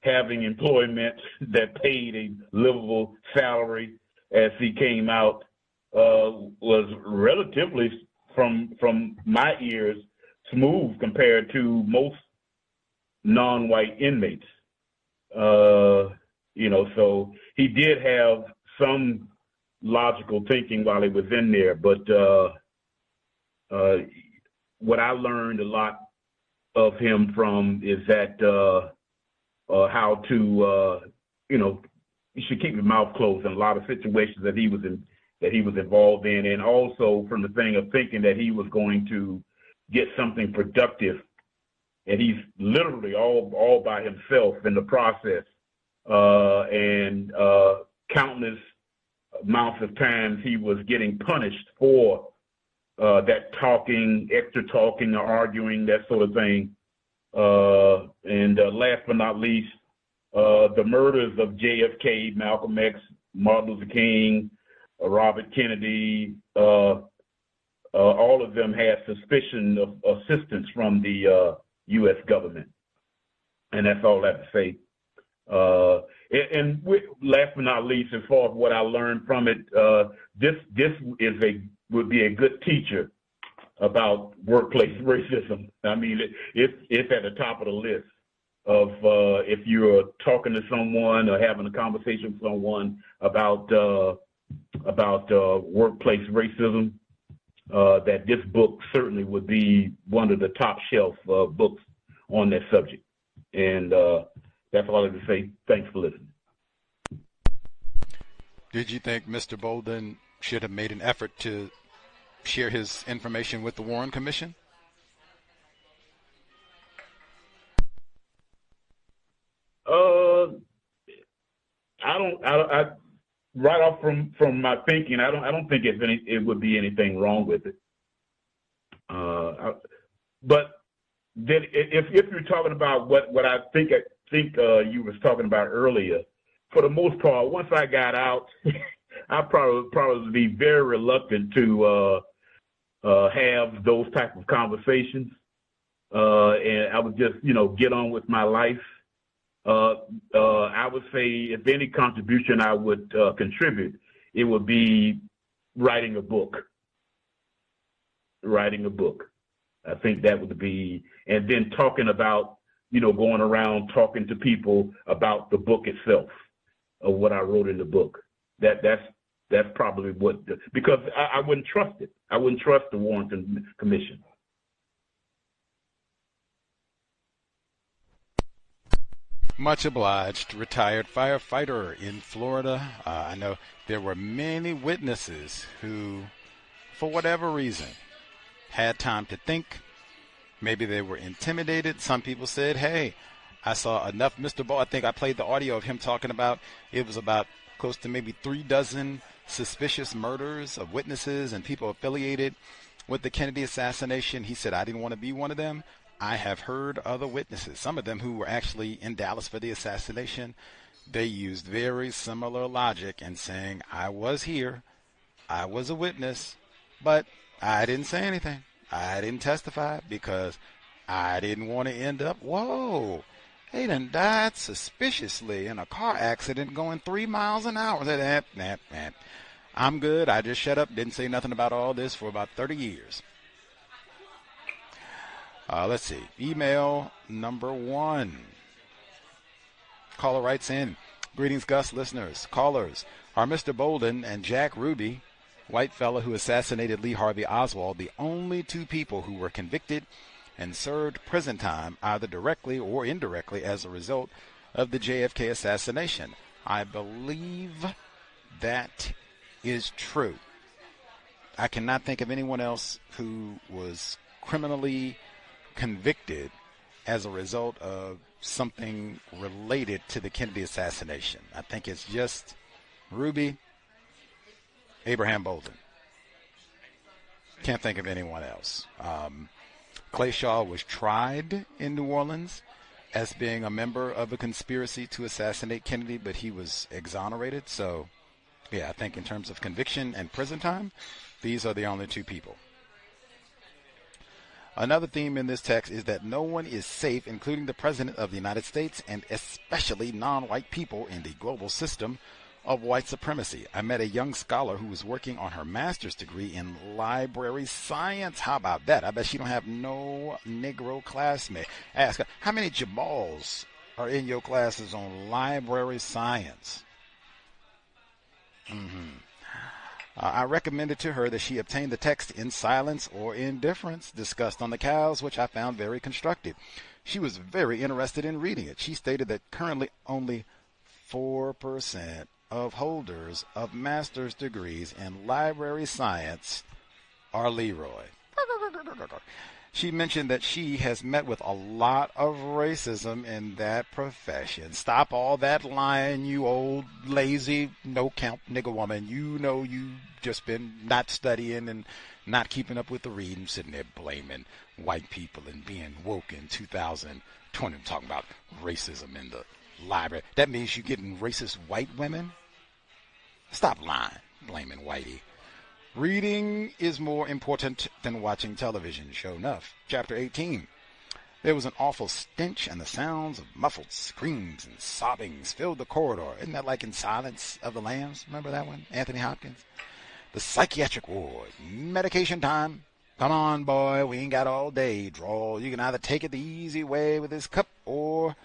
having employment that paid a livable salary as he came out, was relatively, from my ears, smooth compared to most non-white inmates. So he did have some logical thinking while he was in there, but what I learned a lot of him from is that how to, you should keep your mouth closed in a lot of situations that he was involved in, and also from the thing of thinking that he was going to get something productive, and he's literally all by himself in the process, and countless amounts of times he was getting punished for that talking, extra talking or arguing, that sort of thing. And last but not least, the murders of JFK, Malcolm X, Martin Luther King, Robert Kennedy, all of them had suspicion of assistance from the U.S. government. And that's all I have to say. Last but not least, as far as what I learned from it, this would be a good teacher about workplace racism. I mean, it's at the top of the list of if you're talking to someone or having a conversation with someone about workplace racism, that this book certainly would be one of the top shelf books on that subject. And that's all I have to say. Thanks for listening. Did you think Mr. Bolden should have made an effort to share his information with the Warren Commission? I right off from my thinking, I don't think it would be anything wrong with it. But then if you're talking about what I think you was talking about earlier, for the most part, once I got out, I probably be very reluctant to have those type of conversations, and I would just get on with my life. I would say if any contribution I would contribute, it would be writing a book. I think that would be, and then talking about, going around talking to people about the book itself, of what I wrote in the book. That's probably what, because I wouldn't trust it. I wouldn't trust the Warren Commission. Much obliged. Retired firefighter in Florida. I know there were many witnesses who, for whatever reason, had time to think. Maybe they were intimidated. Some people said, hey, I saw enough Mr. Ball. I think I played the audio of him talking about, it was about close to maybe 36 suspicious murders of witnesses and people affiliated with the Kennedy assassination. He said, I didn't want to be one of them. I have heard other witnesses, some of them who were actually in Dallas for the assassination. They used very similar logic in saying, I was here, I was a witness, but I didn't say anything. I didn't testify because I didn't want to end up, whoa, they done died suspiciously in a car accident going 3 miles an hour. I'm good. I just shut up, didn't say nothing about all this for about 30 years. Let's see. Email number 1. Caller writes in, greetings, Gus listeners. Callers, are Mr. Bolden and Jack Ruby, white fella who assassinated Lee Harvey Oswald, the only 2 people who were convicted and served prison time either directly or indirectly as a result of the JFK assassination? I believe that is true. I cannot think of anyone else who was criminally convicted as a result of something related to the Kennedy assassination. I think it's just Ruby, Abraham Bolden. Can't think of anyone else. Clay Shaw was tried in New Orleans as being a member of a conspiracy to assassinate Kennedy, but he was exonerated. So, yeah, I think in terms of conviction and prison time, these are the only 2 people. Another theme in this text is that no one is safe, including the President of the United States, and especially non-white people in the global system of white supremacy. I met a young scholar who was working on her master's degree in library science. How about that? I bet she don't have no Negro classmate. Ask her, how many Jamals are in your classes on library science? I recommended to her that she obtain the text in silence or indifference discussed on the cows, which I found very constructive. She was very interested in reading it. She stated that currently only 4% of holders of master's degrees in library science are Leroy. She mentioned that she has met with a lot of racism in that profession. Stop all that lying, you old, lazy, no-count nigger woman. You know you just been not studying and not keeping up with the reading, sitting there blaming white people and being woke in 2020. I'm talking about racism in the library. That means you're getting racist white women? Stop lying, blaming whitey. Reading is more important than watching television. Sure enough. Chapter 18. There was an awful stench, and the sounds of muffled screams and sobbings filled the corridor. Isn't that like in Silence of the Lambs? Remember that one? Anthony Hopkins. The psychiatric ward. Medication time. Come on, boy. We ain't got all day. Draw. You can either take it the easy way with this cup, or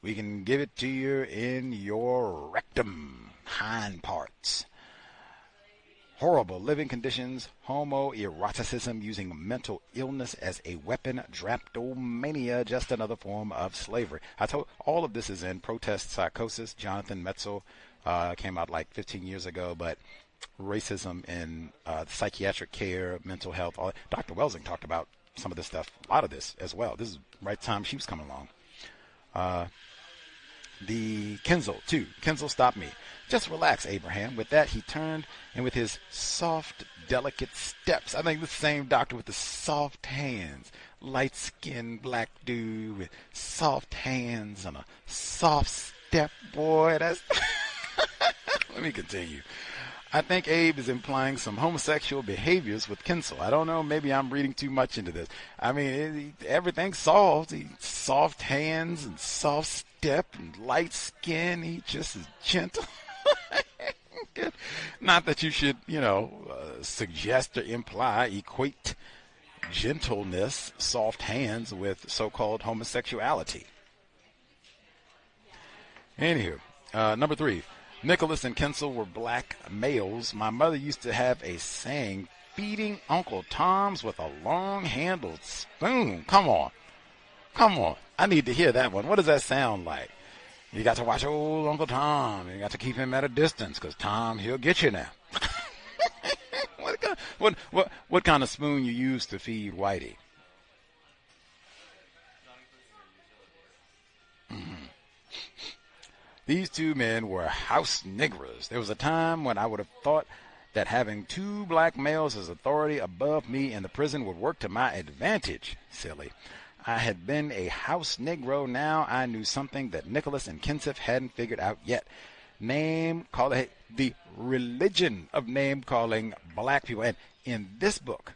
we can give it to you in your rectum. Hind parts. Horrible living conditions, homoeroticism, using mental illness as a weapon, drapetomania, just another form of slavery. I told all of this is in Protest Psychosis. Jonathan Metzl came out like 15 years ago, but racism in psychiatric care, mental health. Dr. Welsing talked about some of this stuff, a lot of this as well. This is the right time she was coming along. The Kenzel, too. Kenzel stopped me. Just relax, Abraham. With that, he turned, and with his soft, delicate steps, I think the same doctor with the soft hands, light-skinned black dude with soft hands and a soft step, boy. That's Let me continue. I think Abe is implying some homosexual behaviors with Kenzel. I don't know. Maybe I'm reading too much into this. I mean, everything's soft. Soft hands and soft step and light skin. He just is gentle. Not that you should, suggest or equate gentleness, soft hands with so-called homosexuality. Anywho, number 3. Nicholas and Kenzel were black males. My mother used to have a saying, feeding Uncle Tom's with a long-handled spoon. Come on. I need to hear that one. What does that sound like? You got to watch old Uncle Tom. You got to keep him at a distance, because Tom, he'll get you now. What kind of spoon you use to feed Whitey? These two men were house niggers. There was a time when I would have thought that having 2 black males as authority above me in the prison would work to my advantage. Silly. I had been a house negro. Now I knew something that Nicholas and Kenzel hadn't figured out yet. The religion of name-calling black people. And in this book,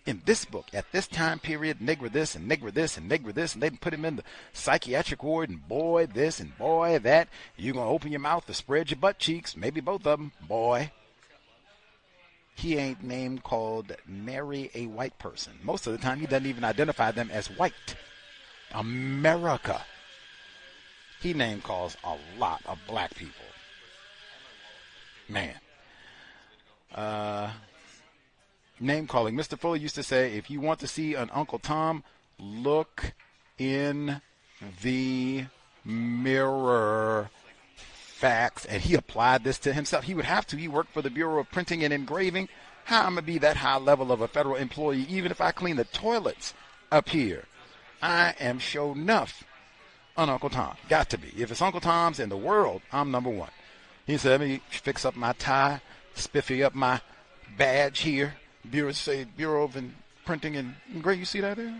at this time period, nigger this and nigger this and nigger this, and they put him in the psychiatric ward, and boy this and boy that. You're going to open your mouth to spread your butt cheeks, maybe both of them, boy. He ain't name called marry a white person. Most of the time, he doesn't even identify them as white. America. He name calls a lot of black people. Man. Name calling. Mr. Fuller used to say, if you want to see an Uncle Tom, look in the mirror. Facts. And he applied this to himself. He would have to. He worked for the Bureau of Printing and Engraving. How am I going to be that high level of a federal employee even if I clean the toilets up here? I am sure enough an Uncle Tom. Got to be. If it's Uncle Tom's in the world, I'm number 1. He said, let me fix up my tie, spiffy up my badge here. Bureau of Printing and Engraving. You see that there?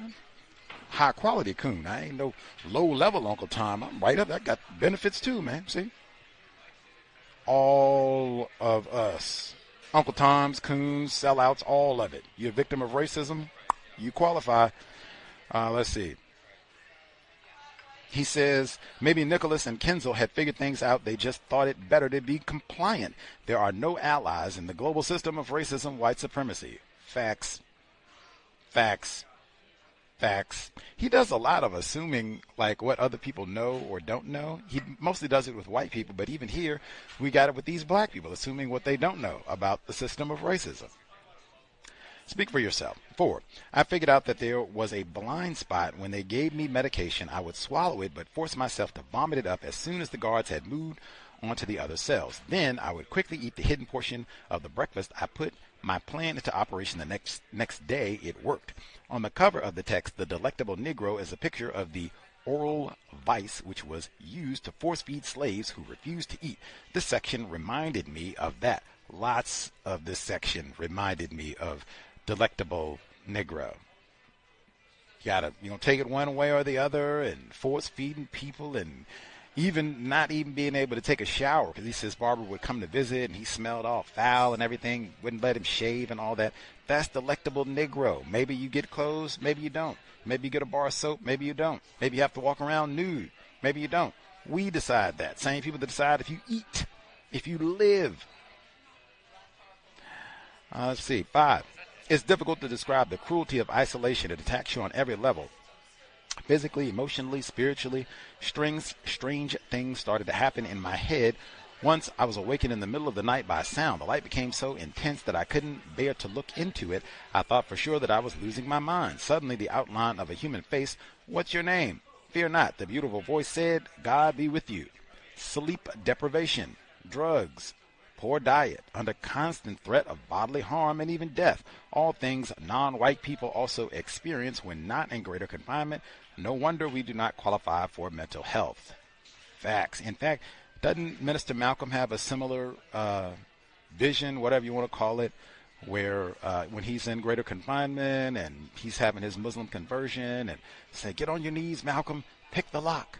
High quality coon. I ain't no low level Uncle Tom. I'm right up. I got benefits too, man. See? All of us. Uncle Toms, coons, sellouts, all of it. You're a victim of racism, you qualify. Let's see. He says, maybe Nicholas and Kenzel had figured things out. They just thought it better to be compliant. There are no allies in the global system of racism, white supremacy. Facts. Facts. Facts. He does a lot of assuming like what other people know or don't know. He mostly does it with white people, but even here we got it with these black people, assuming what they don't know about the system of racism. Speak for yourself. 4, I figured out that there was a blind spot. When they gave me medication, I would swallow it but force myself to vomit it up as soon as the guards had moved onto the other cells. Then I would quickly eat the hidden portion of the breakfast. I put my plan into operation the next day. It worked. On the cover of the text, the delectable Negro is a picture of the oral vice which was used to force feed slaves who refused to eat. This section reminded me of that. Lots of this section reminded me of delectable Negro. You gonna take it one way or the other, and force feeding people, and even not even being able to take a shower, because he says Barbara would come to visit and he smelled all foul and everything, wouldn't let him shave and all that. That's delectable Negro. Maybe you get clothes, maybe you don't. Maybe you get a bar of soap, maybe you don't. Maybe you have to walk around nude, maybe you don't. We decide that. Same people that decide if you eat, if you live. Let's see. 5. It's difficult to describe the cruelty of isolation. It attacks you on every level. Physically, emotionally, spiritually. Strange things started to happen in my head. Once I was awakened in the middle of the night by a sound. The light became so intense that I couldn't bear to look into it. I thought for sure that I was losing my mind. Suddenly, the outline of a human face. What's your name? Fear not, the beautiful voice said. God be with you. Sleep deprivation, drugs, poor diet, under constant threat of bodily harm and even death. All things non-white people also experience when not in greater confinement. No wonder we do not qualify for mental health. Facts. In fact, doesn't Minister Malcolm have a similar vision, whatever you want to call it, where when he's in greater confinement and he's having his Muslim conversion and say, get on your knees, Malcolm, pick the lock,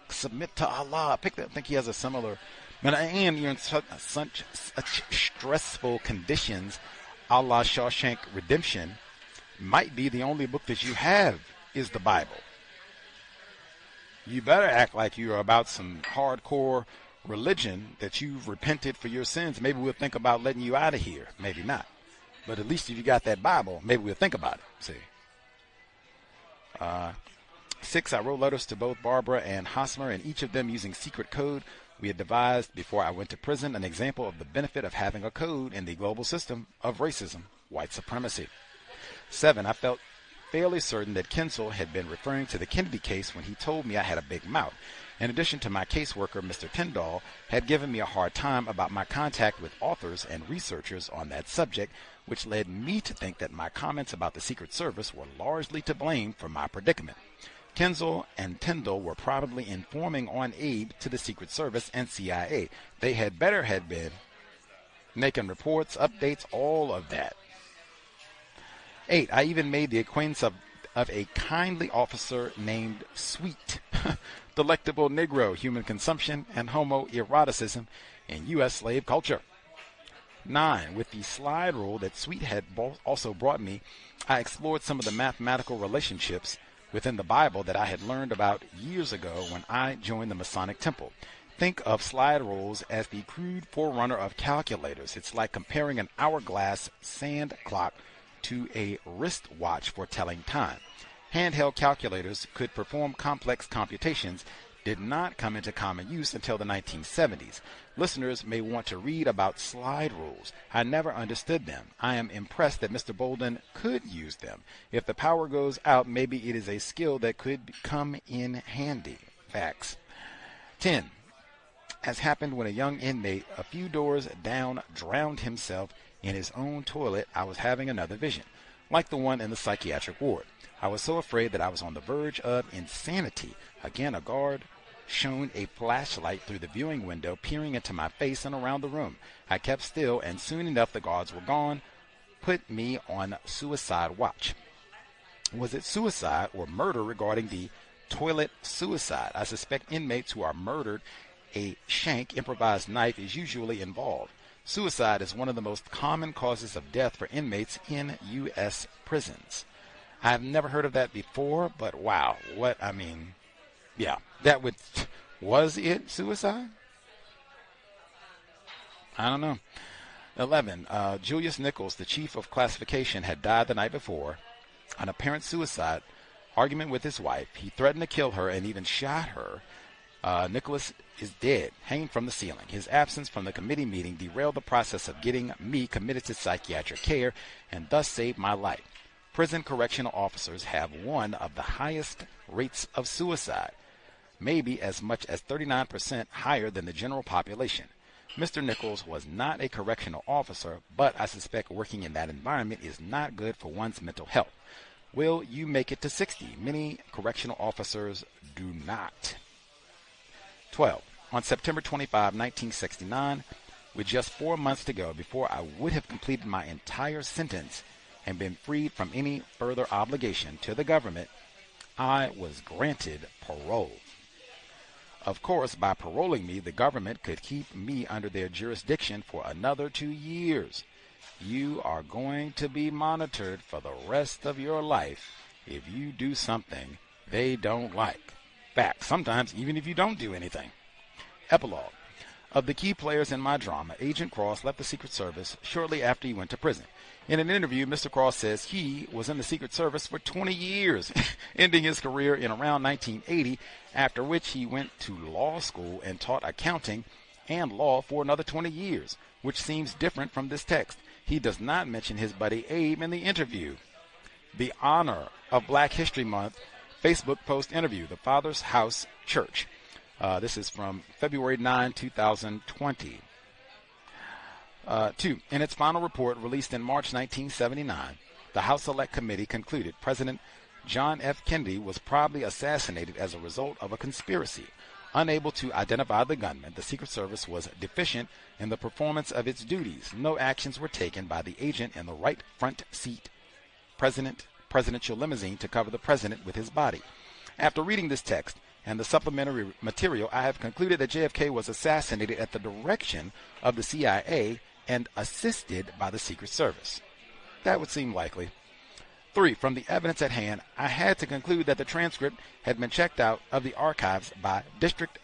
submit to Allah. I think he has a similar. And you're in such stressful conditions, a la Shawshank Redemption, might be the only book that you have is the Bible. You better act like you're about some hardcore religion, that you've repented for your sins. Maybe we'll think about letting you out of here. Maybe not. But at least if you got that Bible, maybe we'll think about it. See. 6, I wrote letters to both Barbara and Hosmer, and each of them using secret code. We had devised, before I went to prison, an example of the benefit of having a code in the global system of racism, white supremacy. 7, I felt fairly certain that Kinsel had been referring to the Kennedy case when he told me I had a big mouth. In addition to my caseworker, Mr. Tyndall, had given me a hard time about my contact with authors and researchers on that subject, which led me to think that my comments about the Secret Service were largely to blame for my predicament. Kinsel and Tyndall were probably informing on aid to the Secret Service and CIA. They had better had been making reports, updates, all of that. 8, I even made the acquaintance of a kindly officer named Sweet, delectable Negro, human consumption, and homoeroticism in U.S. slave culture. 9, with the slide rule that Sweet had also brought me, I explored some of the mathematical relationships within the Bible that I had learned about years ago when I joined the Masonic Temple. Think of slide rules as the crude forerunner of calculators. It's like comparing an hourglass sand clock to a wristwatch for telling time. Handheld calculators could perform complex computations, did not come into common use until the 1970s. Listeners may want to read about slide rules. I never understood them. I am impressed that Mr. Bolden could use them. If the power goes out, maybe it is a skill that could come in handy. Facts. 10. As happened when a young inmate a few doors down drowned himself in his own toilet, I was having another vision, like the one in the psychiatric ward. I was so afraid that I was on the verge of insanity. Again, a guard shone a flashlight through the viewing window, peering into my face and around the room. I kept still, and soon enough the guards were gone, put me on suicide watch. Was it suicide or murder regarding the toilet suicide? I suspect inmates who are murdered, a shank, improvised knife is usually involved. Suicide is one of the most common causes of death for inmates in U.S. prisons. I've never heard of that before, but wow, yeah, was it suicide? I don't know. 11, Julius Nichols, the chief of classification, had died the night before. An apparent suicide, argument with his wife. He threatened to kill her and even shot her. Nicholas is dead, hanging from the ceiling. His absence from the committee meeting derailed the process of getting me committed to psychiatric care and thus saved my life. Prison correctional officers have one of the highest rates of suicide, maybe as much as 39% higher than the general population. Mr. Nichols was not a correctional officer, but I suspect working in that environment is not good for one's mental health. Will you make it to 60? Many correctional officers do not. 12. On September 25, 1969, with just 4 months to go before I would have completed my entire sentence and been freed from any further obligation to the government, I was granted parole. Of course, by paroling me, the government could keep me under their jurisdiction for another 2 years. You are going to be monitored for the rest of your life if you do something they don't like. Fact, sometimes even if you don't do anything. Epilogue. Of the key players in my drama, Agent Cross left the Secret Service shortly after he went to prison. In an interview, Mr. Cross says he was in the Secret Service for 20 years, ending his career in around 1980, after which he went to law school and taught accounting and law for another 20 years, which seems different from this text. He does not mention his buddy Abe in the interview. The honor of Black History Month Facebook post interview, The Father's House Church. This is from February 9, 2020. 2. In its final report released in March 1979, the House Select Committee concluded President John F. Kennedy was probably assassinated as a result of a conspiracy. Unable to identify the gunman, the Secret Service was deficient in the performance of its duties. No actions were taken by the agent in the right front seat presidential limousine to cover the president with his body. After reading this text and the supplementary material, I have concluded that JFK was assassinated at the direction of the CIA and assisted by the Secret Service. That would seem likely. 3. From the evidence at hand, I had to conclude that the transcript had been checked out of the archives by District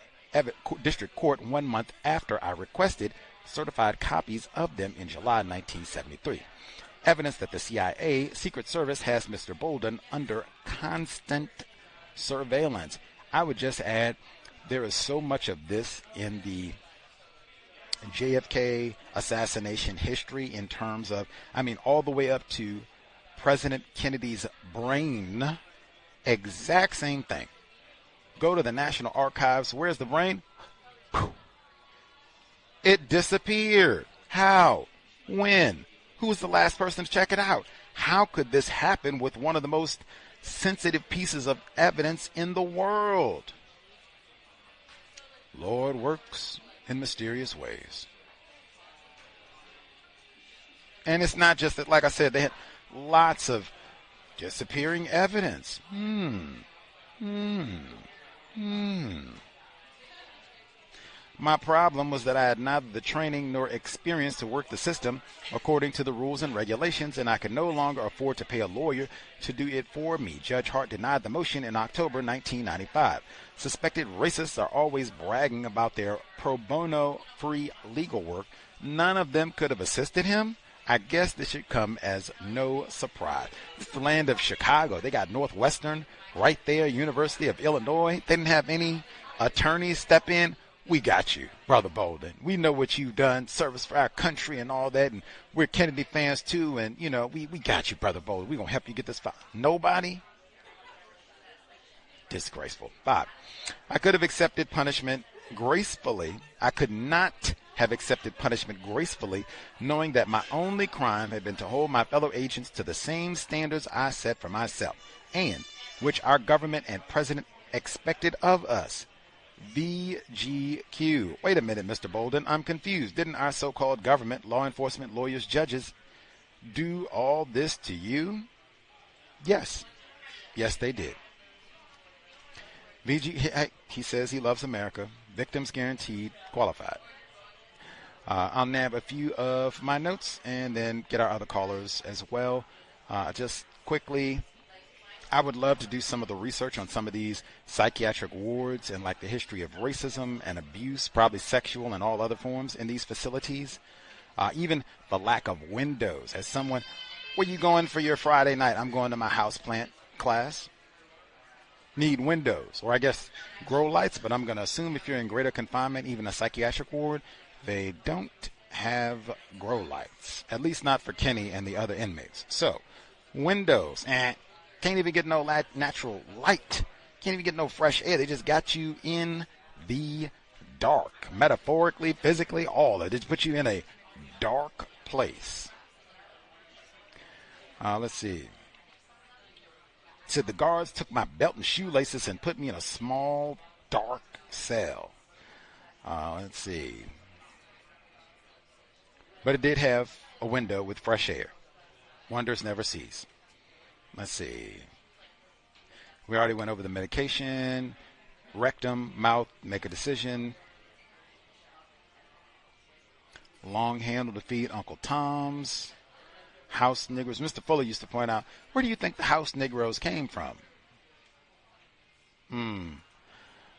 Court 1 month after I requested certified copies of them in July 1973. Evidence that the CIA Secret Service has Mr. Bolden under constant surveillance. I would just add, there is so much of this in the JFK assassination history in terms of, all the way up to President Kennedy's brain, exact same thing. Go to the National Archives. Where's the brain? It disappeared. How? When? Who was the last person to check it out? How could this happen with one of the most sensitive pieces of evidence in the world? Lord works in mysterious ways. And it's not just that, like I said, they had lots of disappearing evidence. My problem was that I had neither the training nor experience to work the system according to the rules and regulations, and I could no longer afford to pay a lawyer to do it for me. Judge Hart denied the motion in October 1995. Suspected racists are always bragging about their pro bono free legal work. None of them could have assisted him. I guess this should come as no surprise. It's the land of Chicago. They got Northwestern right there, University of Illinois. They didn't have any attorneys step in. We got you, Brother Bolden. We know what you've done, service for our country and all that, and we're Kennedy fans too, and, we got you, Brother Bolden. We're going to help you get this file. Nobody? Disgraceful. 5. I could have accepted punishment gracefully. I could not have accepted punishment gracefully, knowing that my only crime had been to hold my fellow agents to the same standards I set for myself, and which our government and president expected of us. VGQ. Wait a minute, Mr. Bolden. I'm confused. Didn't our so-called government, law enforcement, lawyers, judges do all this to you? Yes. Yes, they did. He says he loves America. Victims guaranteed, qualified. I'll nab a few of my notes and then get our other callers as well. Just quickly, I would love to do some of the research on some of these psychiatric wards and like the history of racism and abuse, probably sexual and all other forms in these facilities. Even the lack of windows. As someone, where you going for your Friday night? I'm going to my houseplant class. need windows, or I guess grow lights, but I'm going to assume if you're in greater confinement, even a psychiatric ward, they don't have grow lights, at least not for Kenny and the other inmates. So, windows, can't even get no natural light, can't even get no fresh air. They just got you in the dark, metaphorically, physically, all that. They just put you in a dark place. Let's see. It said the guards took my belt and shoelaces and put me in a small, dark cell. Let's see. But it did have a window with fresh air. Wonders never cease. Let's see. We already went over the medication, rectum, mouth, make a decision. Long handle to feed Uncle Tom's. House Negroes. Mr. Fuller used to point out, where do you think the house Negroes came from?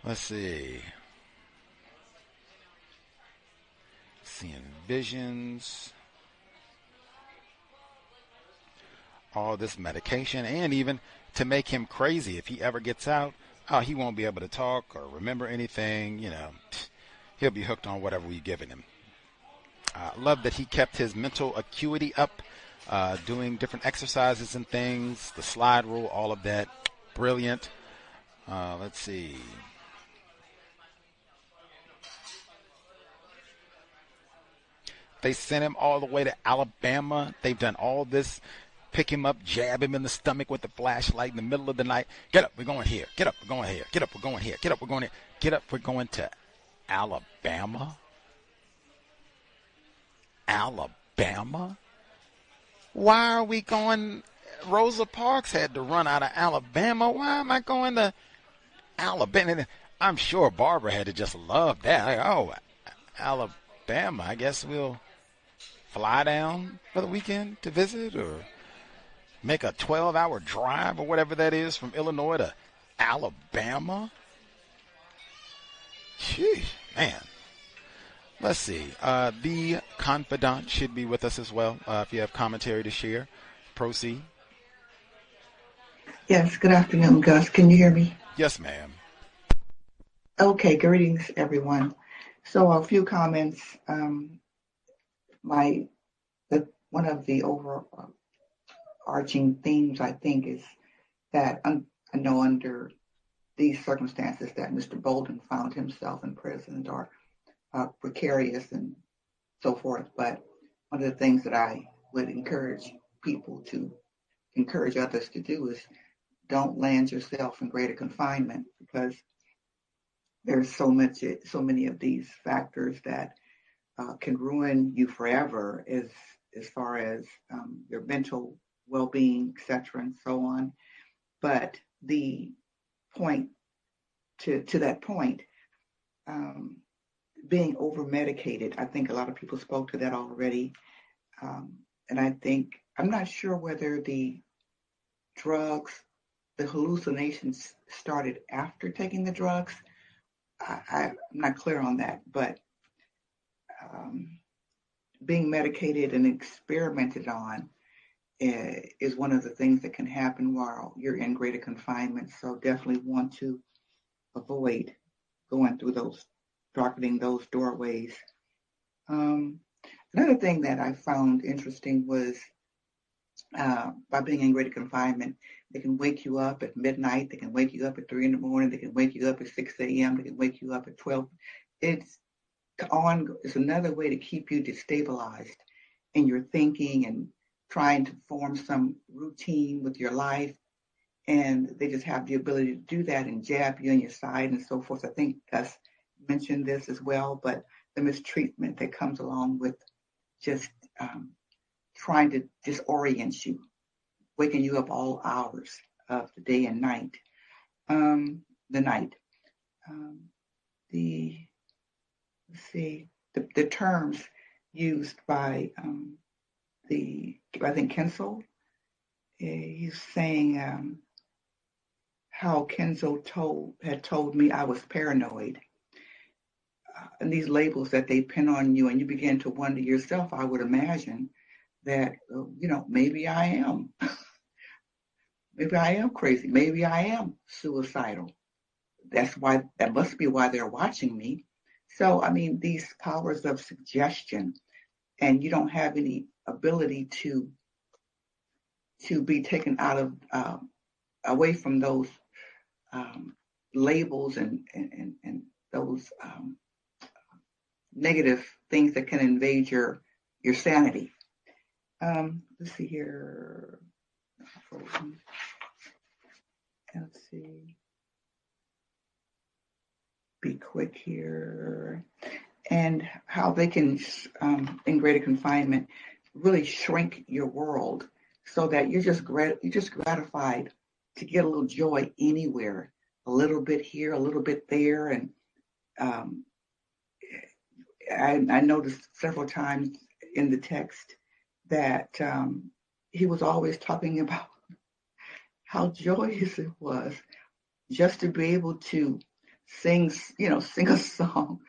Let's see. Seeing visions. All this medication, and even to make him crazy. If he ever gets out, he won't be able to talk or remember anything. You know, he'll be hooked on whatever we've given him. Love that he kept his mental acuity up. Doing different exercises and things, the slide rule, all of that. Brilliant. Let's see. They sent him all the way to Alabama. They've done all this. Pick him up, jab him in the stomach with the flashlight in the middle of the night. Get up, we're going here. Get up, we're going here. Get up, we're going here. Get up, we're going here. Get up, we're going to Alabama. Alabama? Why are we going? Rosa Parks had to run out of Alabama. Why am I going to Alabama? I'm sure Barbara had to just love that. Like, oh, Alabama. I guess we'll fly down for the weekend to visit, or make a 12-hour drive or whatever that is from Illinois to Alabama. Sheesh, man. Let's see. The confidant should be with us as well. If you have commentary to share, proceed. Yes, good afternoon, Gus. Can you hear me? Yes, ma'am. Okay, greetings, everyone. So a few comments. One of the overarching themes, I think, is that I know under these circumstances that Mr. Bolden found himself in prison are precarious and so forth. But one of the things that I would encourage people to encourage others to do is don't land yourself in greater confinement, because there's so many of these factors that can ruin you forever as far as your mental well-being, etc., and so on. But the point to that point, being over-medicated, I think a lot of people spoke to that already. And I think, I'm not sure whether the drugs, the hallucinations started after taking the drugs. I'm not clear on that, but being medicated and experimented on is one of the things that can happen while you're in greater confinement. So definitely want to avoid going through those, darkening those doorways. Another thing that I found interesting was by being in greater confinement, they can wake you up at midnight, they can wake you up at 3 in the morning, they can wake you up at 6 a.m., they can wake you up at 12. It's another way to keep you destabilized in your thinking and trying to form some routine with your life. And they just have the ability to do that and jab you on your side and so forth. I think Gus mentioned this as well, but the mistreatment that comes along with just trying to disorient you, waking you up all hours of the day and night. The terms used by I think Kenzel, he's saying how Kenzel had told me I was paranoid. And these labels that they pin on you, and you begin to wonder yourself, I would imagine that, maybe I am. Maybe I am crazy. Maybe I am suicidal. That must be why they're watching me. So, I mean, these powers of suggestion, and you don't have any ability to be taken out of away from those labels and those negative things that can invade your sanity. Let's see here. Let's see. Be quick here. And how they can, in greater confinement, really shrink your world so that you're just gratified to get a little joy anywhere, a little bit here, a little bit there. And I noticed several times in the text that he was always talking about how joyous it was just to be able to sing a song.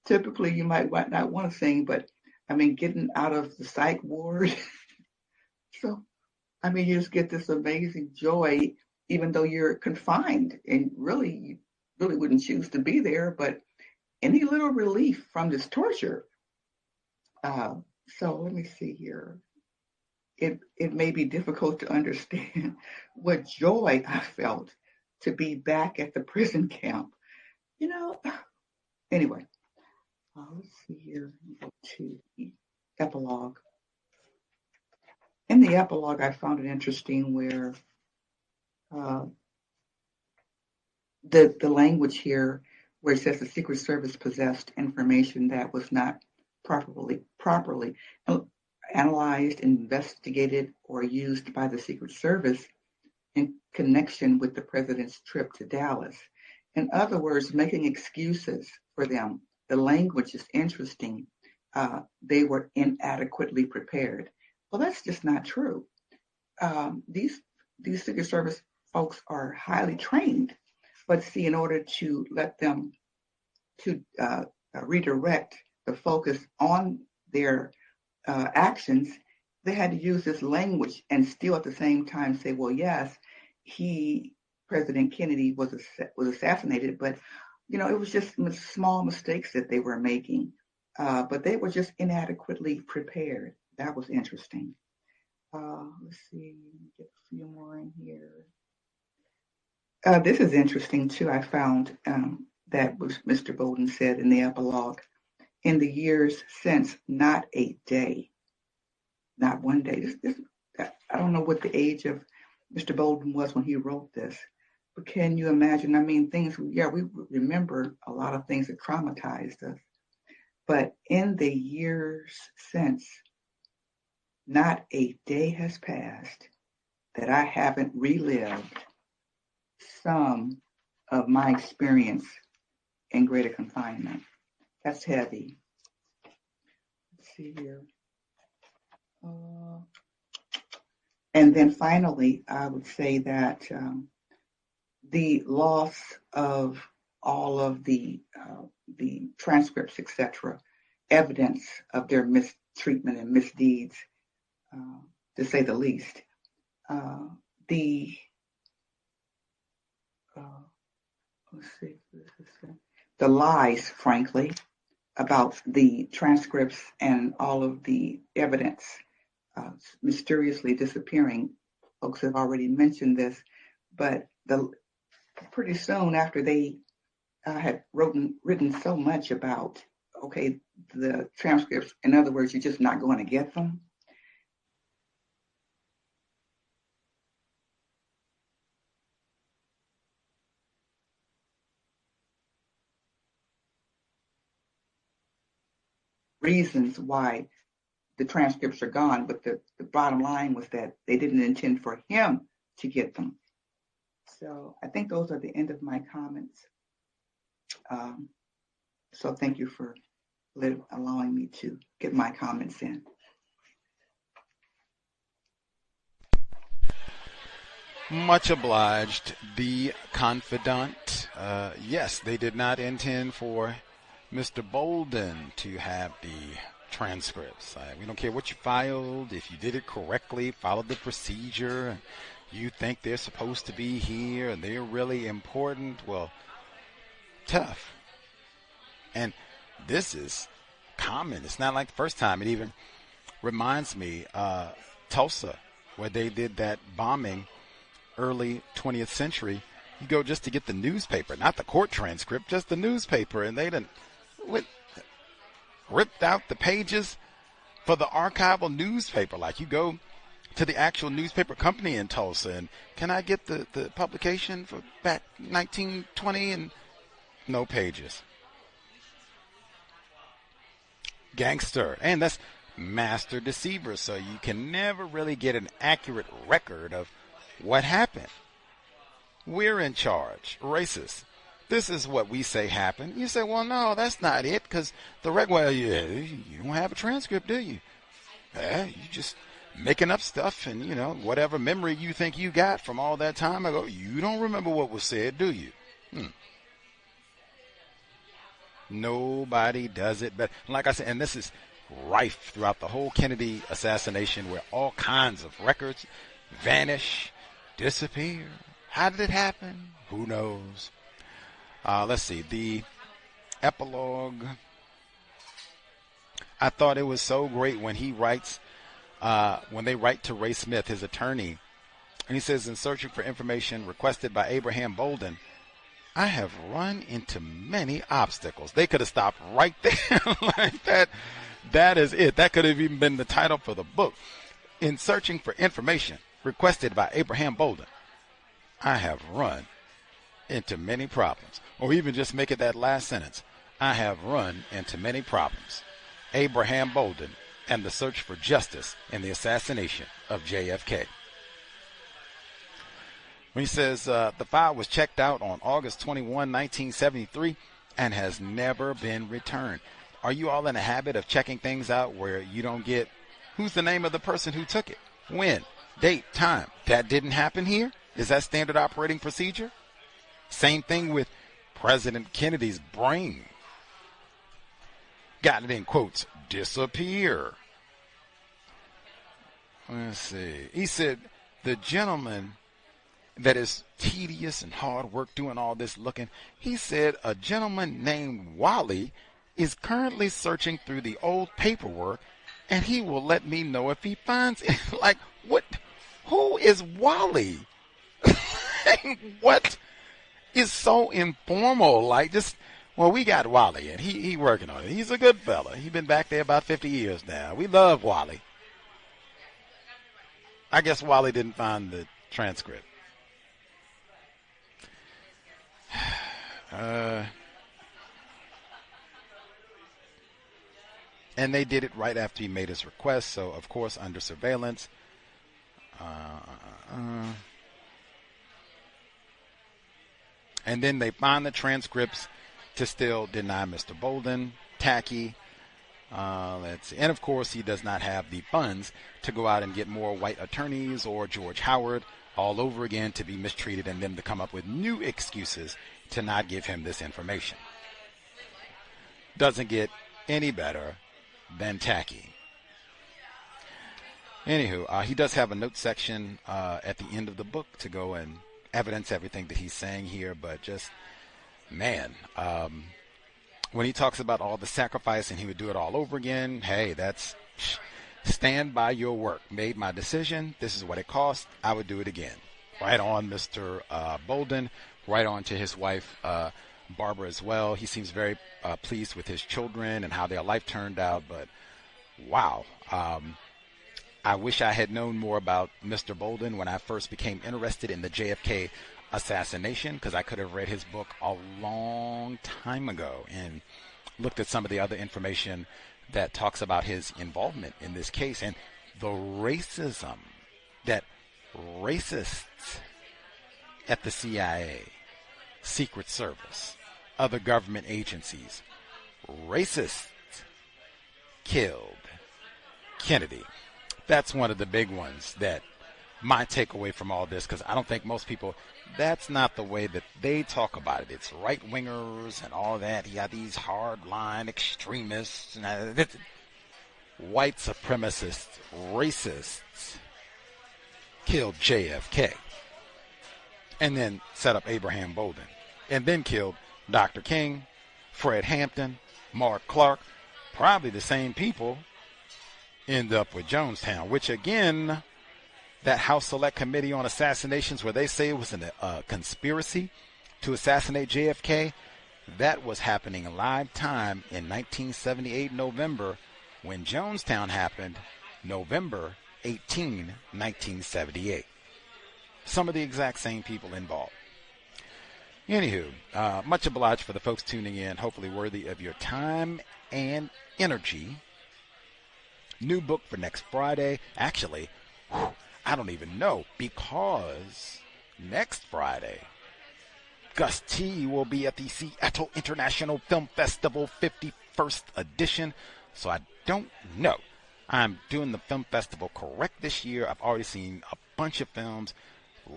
Typically, you might not want to sing, but I mean, getting out of the psych ward. So, I mean, you just get this amazing joy, even though you're confined, and really, you really wouldn't choose to be there. But any little relief from this torture. So let me see here. It may be difficult to understand what joy I felt to be back at the prison camp. Anyway. Let's see here. Go to the epilogue. In the epilogue, I found it interesting where the language here, where it says the Secret Service possessed information that was not properly analyzed, investigated, or used by the Secret Service in connection with the president's trip to Dallas. In other words, making excuses for them. The language is interesting. They were inadequately prepared. Well, that's just not true. These Secret Service folks are highly trained, but see, in order to let them to redirect the focus on their actions, they had to use this language and still at the same time say, well, yes, President Kennedy was assassinated, but it was just small mistakes that they were making, but they were just inadequately prepared. That was interesting. Let's see, get a few more in here. This is interesting too. I found that was Mr. Bolden said in the epilogue. In the years since, not a day, not one day. I don't know what the age of Mr. Bolden was when he wrote this. But can you imagine? I mean, we remember a lot of things that traumatized us. But in the years since, not a day has passed that I haven't relived some of my experience in greater confinement. That's heavy. Let's see here. And then finally, I would say that the loss of all of the transcripts, etc., evidence of their mistreatment and misdeeds, to say the least. The lies, frankly, about the transcripts and all of the evidence mysteriously disappearing. Folks have already mentioned this, but pretty soon after they had written so much about, the transcripts, in other words, you're just not going to get them. Reasons why the transcripts are gone, but the bottom line was that they didn't intend for him to get them. So I think those are the end of my comments. So thank you for allowing me to get my comments in. Much obliged. The confidant. Yes, they did not intend for Mr. Bolden to have the transcripts. We don't care what you filed, if you did it correctly, followed the procedure. you think they're supposed to be here and they're really important. Well, tough. And this is common. It's not like the first time. It even reminds me Tulsa, where they did that bombing early 20th century. You go just to get the newspaper, not the court transcript, just the newspaper, and they done ripped out the pages for the archival newspaper. Like, you go to the actual newspaper company in Tulsa, and can I get the publication for back 1920? And no pages. Gangster. And that's master deceiver, so you can never really get an accurate record of what happened. We're in charge. Racist. This is what we say happened. You say, well, no, that's not it, because the well, yeah, you don't have a transcript, do you? You just making up stuff, and, you know, whatever memory you think you got from all that time ago, you don't remember what was said, do you? Nobody does it better. Like I said, and this is rife throughout the whole Kennedy assassination, where all kinds of records vanish, disappear. How did it happen? Who knows? Let's see. The epilogue. I thought it was so great when he writes, when they write to Ray Smith, his attorney, and he says, in searching for information requested by Abraham Bolden, I have run into many obstacles. They could have stopped right there like that. That is it. That could have even been the title for the book. In searching for information requested by Abraham Bolden, I have run into many problems. Or even just make it that last sentence. I have run into many problems. Abraham Bolden and the search for justice in the assassination of JFK. When he says the file was checked out on August 21, 1973, and has never been returned. Are you all in a habit of checking things out where you don't get who's the name of the person who took it? When? Date? Time? That didn't happen here? Is that standard operating procedure? Same thing with President Kennedy's brain. Got it in quotes, disappear. Let's see. He said, the gentleman that is tedious and hard work doing all this looking, he said a gentleman named Wally is currently searching through the old paperwork, and he will let me know if he finds it. Like, what? Who is Wally? What is so informal? Like, just, well, we got Wally, and he working on it. He's a good fella. He's been back there about 50 years now. We love Wally. I guess Wally didn't find the transcript. And they did it right after he made his request, so of course under surveillance. And then they find the transcripts to still deny Mr. Bolden. Tacky. Let's see. And of course he does not have the funds to go out and get more white attorneys or George Howard all over again to be mistreated and them to come up with new excuses to not give him this information. Doesn't get any better than tacky. Anywho, he does have a note section at the end of the book to go and evidence everything that he's saying here, but just, man, when he talks about all the sacrifice and he would do it all over again, hey, that's stand by your work. Made my decision. This is what it cost. I would do it again. Right on, Mr. Bolden. Right on to his wife, Barbara, as well. He seems very pleased with his children and how their life turned out. But, wow. I wish I had known more about Mr. Bolden when I first became interested in the JFK assassination, because I could have read his book a long time ago and looked at some of the other information that talks about his involvement in this case and the racism that racists at the CIA, Secret Service, other government agencies, racists killed Kennedy. That's one of the big ones that my takeaway from all this, because I don't think most people, that's not the way that they talk about it. It's right-wingers and all that. You got these hard-line extremists, and white supremacists, racists killed JFK, and then set up Abraham Bolden, and then killed Dr. King, Fred Hampton, Mark Clark. Probably the same people end up with Jonestown, which again, that House Select Committee on Assassinations, where they say it was a conspiracy to assassinate JFK, that was happening in live time in 1978 November, when Jonestown happened November 18, 1978. Some of the exact same people involved. Anywho, much obliged for the folks tuning in, hopefully worthy of your time and energy. New book for next Friday. Actually, I don't even know, because next Friday, Gus T will be at the Seattle International Film Festival 51st edition. So I don't know. I'm doing the film festival correct this year. I've already seen a bunch of films,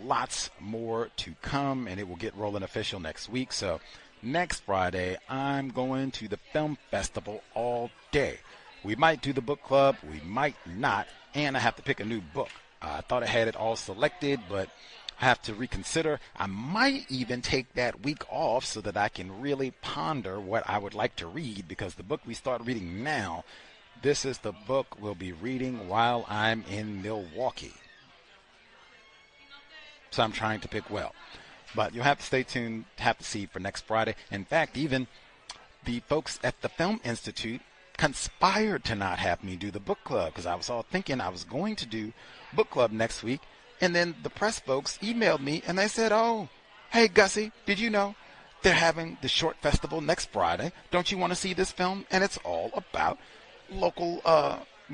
lots more to come, and it will get rolling official next week. So next Friday, I'm going to the film festival all day. We might do the book club, we might not, and I have to pick a new book. I thought I had it all selected, but I have to reconsider. I might even take that week off so that I can really ponder what I would like to read, because the book we start reading now, this is the book we'll be reading while I'm in Milwaukee. So I'm trying to pick well. But you'll have to stay tuned, have to see for next Friday. In fact, even the folks at the Film Institute conspired to not have me do the book club, because I was all thinking I was going to do book club next week. And then the press folks emailed me and they said, oh, hey, Gussie, did you know they're having the short festival next Friday? Don't you want to see this film? And it's all about local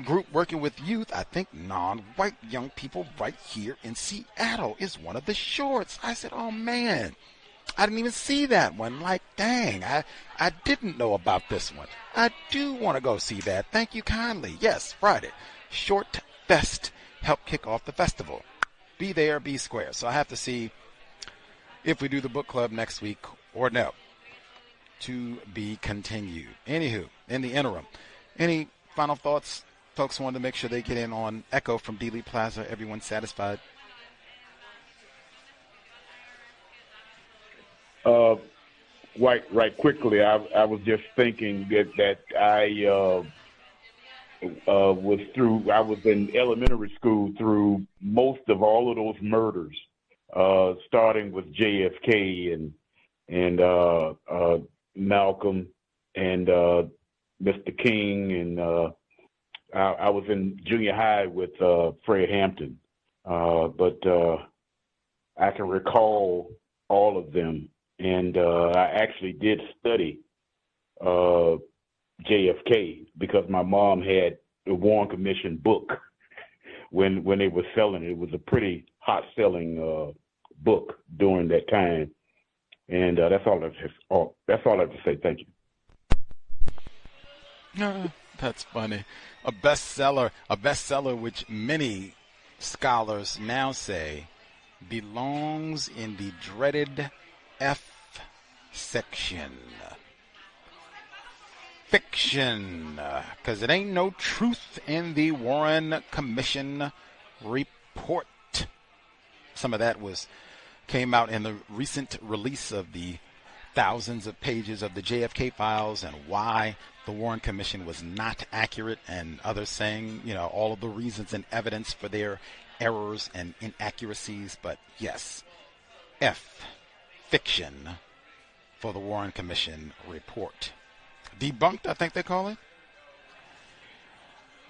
group working with youth, I think non-white young people right here in Seattle is one of the shorts. I said, oh, man, I didn't even see that one. Like, dang, I didn't know about this one. I do want to go see that. Thank you kindly. Yes, Friday. Short Fest. Help kick off the festival. Be there, be square. So I have to see if we do the book club next week or no. To be continued. Anywho, in the interim, any final thoughts? Folks wanted to make sure they get in on Echo from Dealey Plaza. Everyone satisfied? Right quickly, I was just thinking that I was in elementary school through most of all of those murders, starting with JFK and Malcolm and Mr. King, and I was in junior high with Fred Hampton, but I can recall all of them, and I actually did study JFK because my mom had the Warren Commission book when they were selling it. It was a pretty hot selling book during that time, and that's all I have to say. Thank you. That's funny. A bestseller which many scholars now say belongs in the dreaded F section. Fiction, because it ain't no truth in the Warren Commission report. Some of that came out in the recent release of the thousands of pages of the JFK files and why the Warren Commission was not accurate, and others saying, all of the reasons and evidence for their errors and inaccuracies. But yes, F, fiction for the Warren Commission report. Debunked, I think they call it.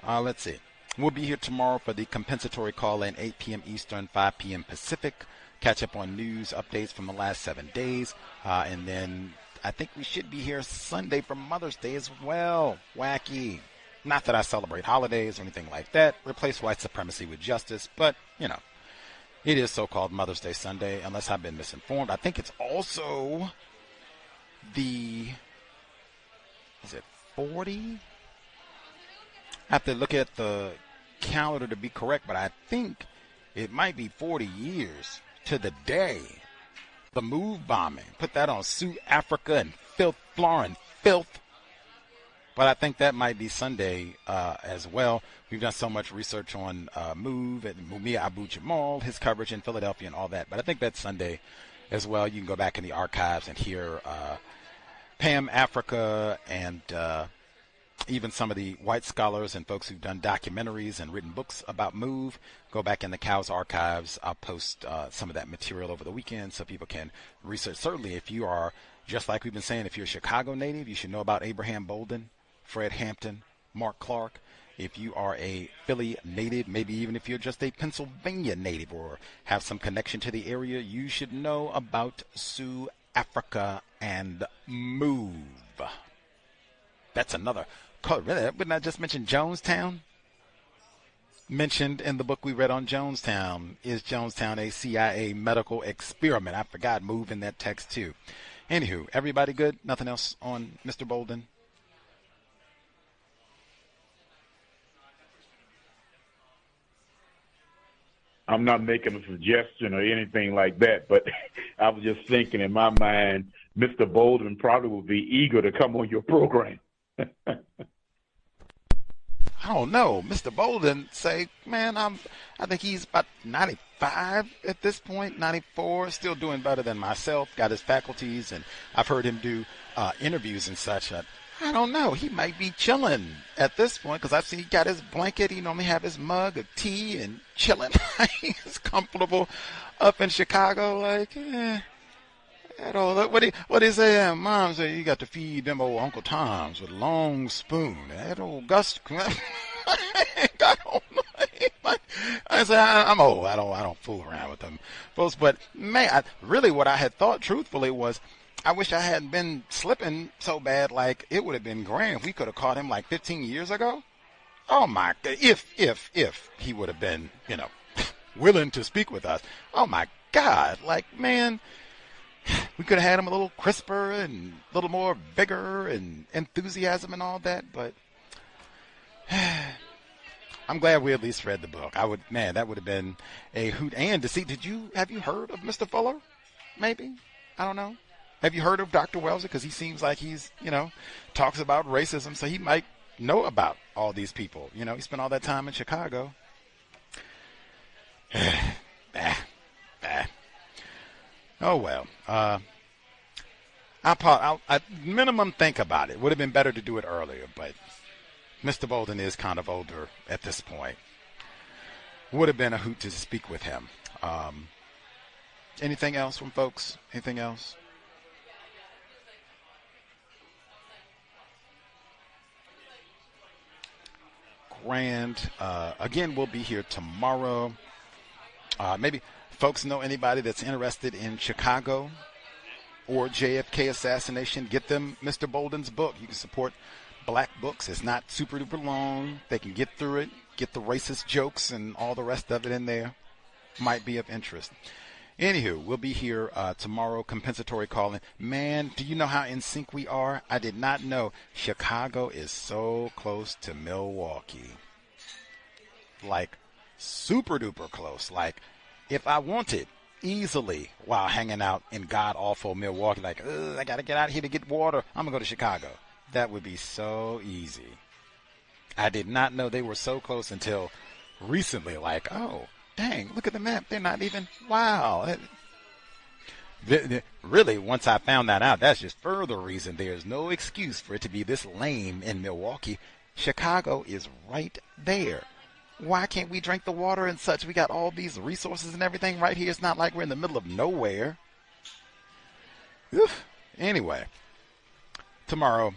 Let's see. We'll be here tomorrow for the compensatory call-in, 8 p.m. Eastern, 5 p.m. Pacific. Catch up on news updates from the last 7 days. And then I think we should be here Sunday for Mother's Day as well. Wacky. Not that I celebrate holidays or anything like that. Replace white supremacy with justice. But, it is so-called Mother's Day Sunday, unless I've been misinformed. I think it's also is it 40? I have to look at the calendar to be correct, but I think it might be 40 years to the day. The move bombing. Put that on Sioux Africa and filth, floor and filth. But I think that might be Sunday as well. We've done so much research on Move and Mumia Abu-Jamal, his coverage in Philadelphia and all that. But I think that's Sunday as well. You can go back in the archives and hear Pam Africa and even some of the white scholars and folks who've done documentaries and written books about Move. Go back in the C.O.W.S archives. I'll post some of that material over the weekend so people can research. Certainly, if you are, just like we've been saying, if you're a Chicago native, you should know about Abraham Bolden, Fred Hampton, Mark Clark. If you are a Philly native, maybe even if you're just a Pennsylvania native or have some connection to the area, you should know about Sioux Africa and Move. That's another. Really, wouldn't I just mention Jonestown? Mentioned in the book we read on Jonestown. Is Jonestown a CIA medical experiment? I forgot Move in that text too. Anywho, everybody good? Nothing else on Mr. Bolden? I'm not making a suggestion or anything like that, but I was just thinking in my mind, Mr. Bolden probably would be eager to come on your program. I don't know. Mr. Bolden say, man, I think he's about 95 at this point, 94, still doing better than myself, got his faculties, and I've heard him do interviews and such. I don't know. He might be chilling at this point because I've seen he got his blanket. He normally have his mug of tea and chilling. He's comfortable up in Chicago. Like, that old, what do you say? Mom said you got to feed them old Uncle Toms with a long spoon. That old Gus. I say I'm old. I don't fool around with them folks. But man, really, what I had thought truthfully was, I wish I hadn't been slipping so bad. Like, it would have been grand if we could have caught him like 15 years ago. Oh my! If he would have been, willing to speak with us. Oh my God! Like, man, we could have had him a little crisper and a little more vigor and enthusiasm and all that. But I'm glad we at least read the book. That would have been a hoot. And to see, have you heard of Mr. Fuller? Maybe, I don't know. Have you heard of Dr. Wellesley? Because he seems like he's, talks about racism, so he might know about all these people. He spent all that time in Chicago. Oh, well. I'll minimum think about it. Would have been better to do it earlier, but Mr. Bolden is kind of older at this point. Would have been a hoot to speak with him. Anything else from folks? Anything else? Grand. Again, we'll be here tomorrow. Maybe folks know anybody that's interested in Chicago or JFK assassination. Get them Mr. Bolden's book. You can support black books. It's not super duper long. They can get through it, get the racist jokes and all the rest of it in there. Might be of interest. Anywho, we'll be here tomorrow, compensatory calling. Man, do you know how in sync we are? I did not know Chicago is so close to Milwaukee. Like, super duper close. Like, if I wanted easily while hanging out in god-awful Milwaukee, like, I got to get out here to get water, I'm going to go to Chicago. That would be so easy. I did not know they were so close until recently. Like, oh, dang, look at the map. They're not even, wow. Really, once I found that out, that's just further reason there's no excuse for it to be this lame in Milwaukee. Chicago is right there. Why can't we drink the water and such? We got all these resources and everything right here. It's not like we're in the middle of nowhere. Oof. Anyway, tomorrow,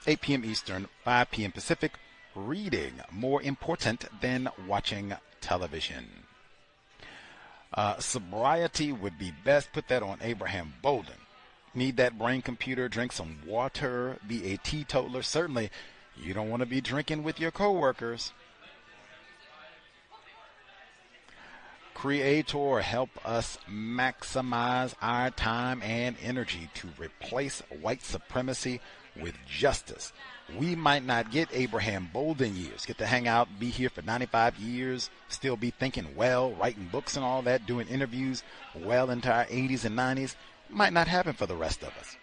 8 p.m. Eastern, 5 p.m. Pacific, reading more important than watching television. Sobriety would be best. Put that on Abraham Bolden. Need that brain computer, drink some water, be a teetotaler. Certainly, you don't want to be drinking with your coworkers. Creator, help us maximize our time and energy to replace white supremacy with justice. We might not get Abraham Bolden years, get to hang out, be here for 95 years, still be thinking well, writing books and all that, doing interviews well into our 80s and 90s. Might not happen for the rest of us.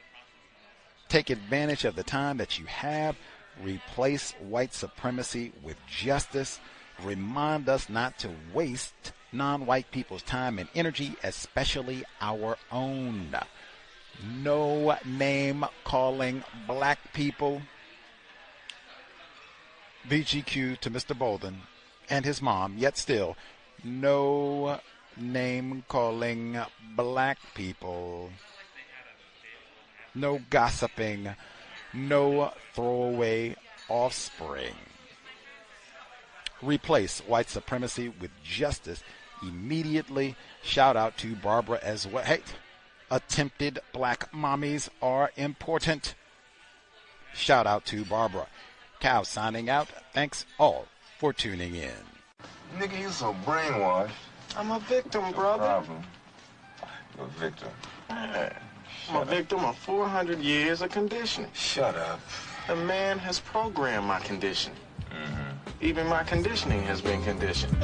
Take advantage of the time that you have. replace white supremacy with justice, remind us not to waste non-white people's time and energy, especially our own. No name calling black people. VGQ to Mr. Bolden and his mom, yet still, no name calling black people. No gossiping, no throwaway offspring. Replace white supremacy with justice immediately. Shout out to Barbara as well. Hey, attempted black mommies are important. Shout out to Barbara. Cow signing out. Thanks all for tuning in. Nigga, you so brainwashed. I'm a victim, brother. Problem. You're a victim. I'm a victim of 400 years of conditioning. Shut up. A man has programmed my conditioning. Mm-hmm. Even my conditioning has been conditioned.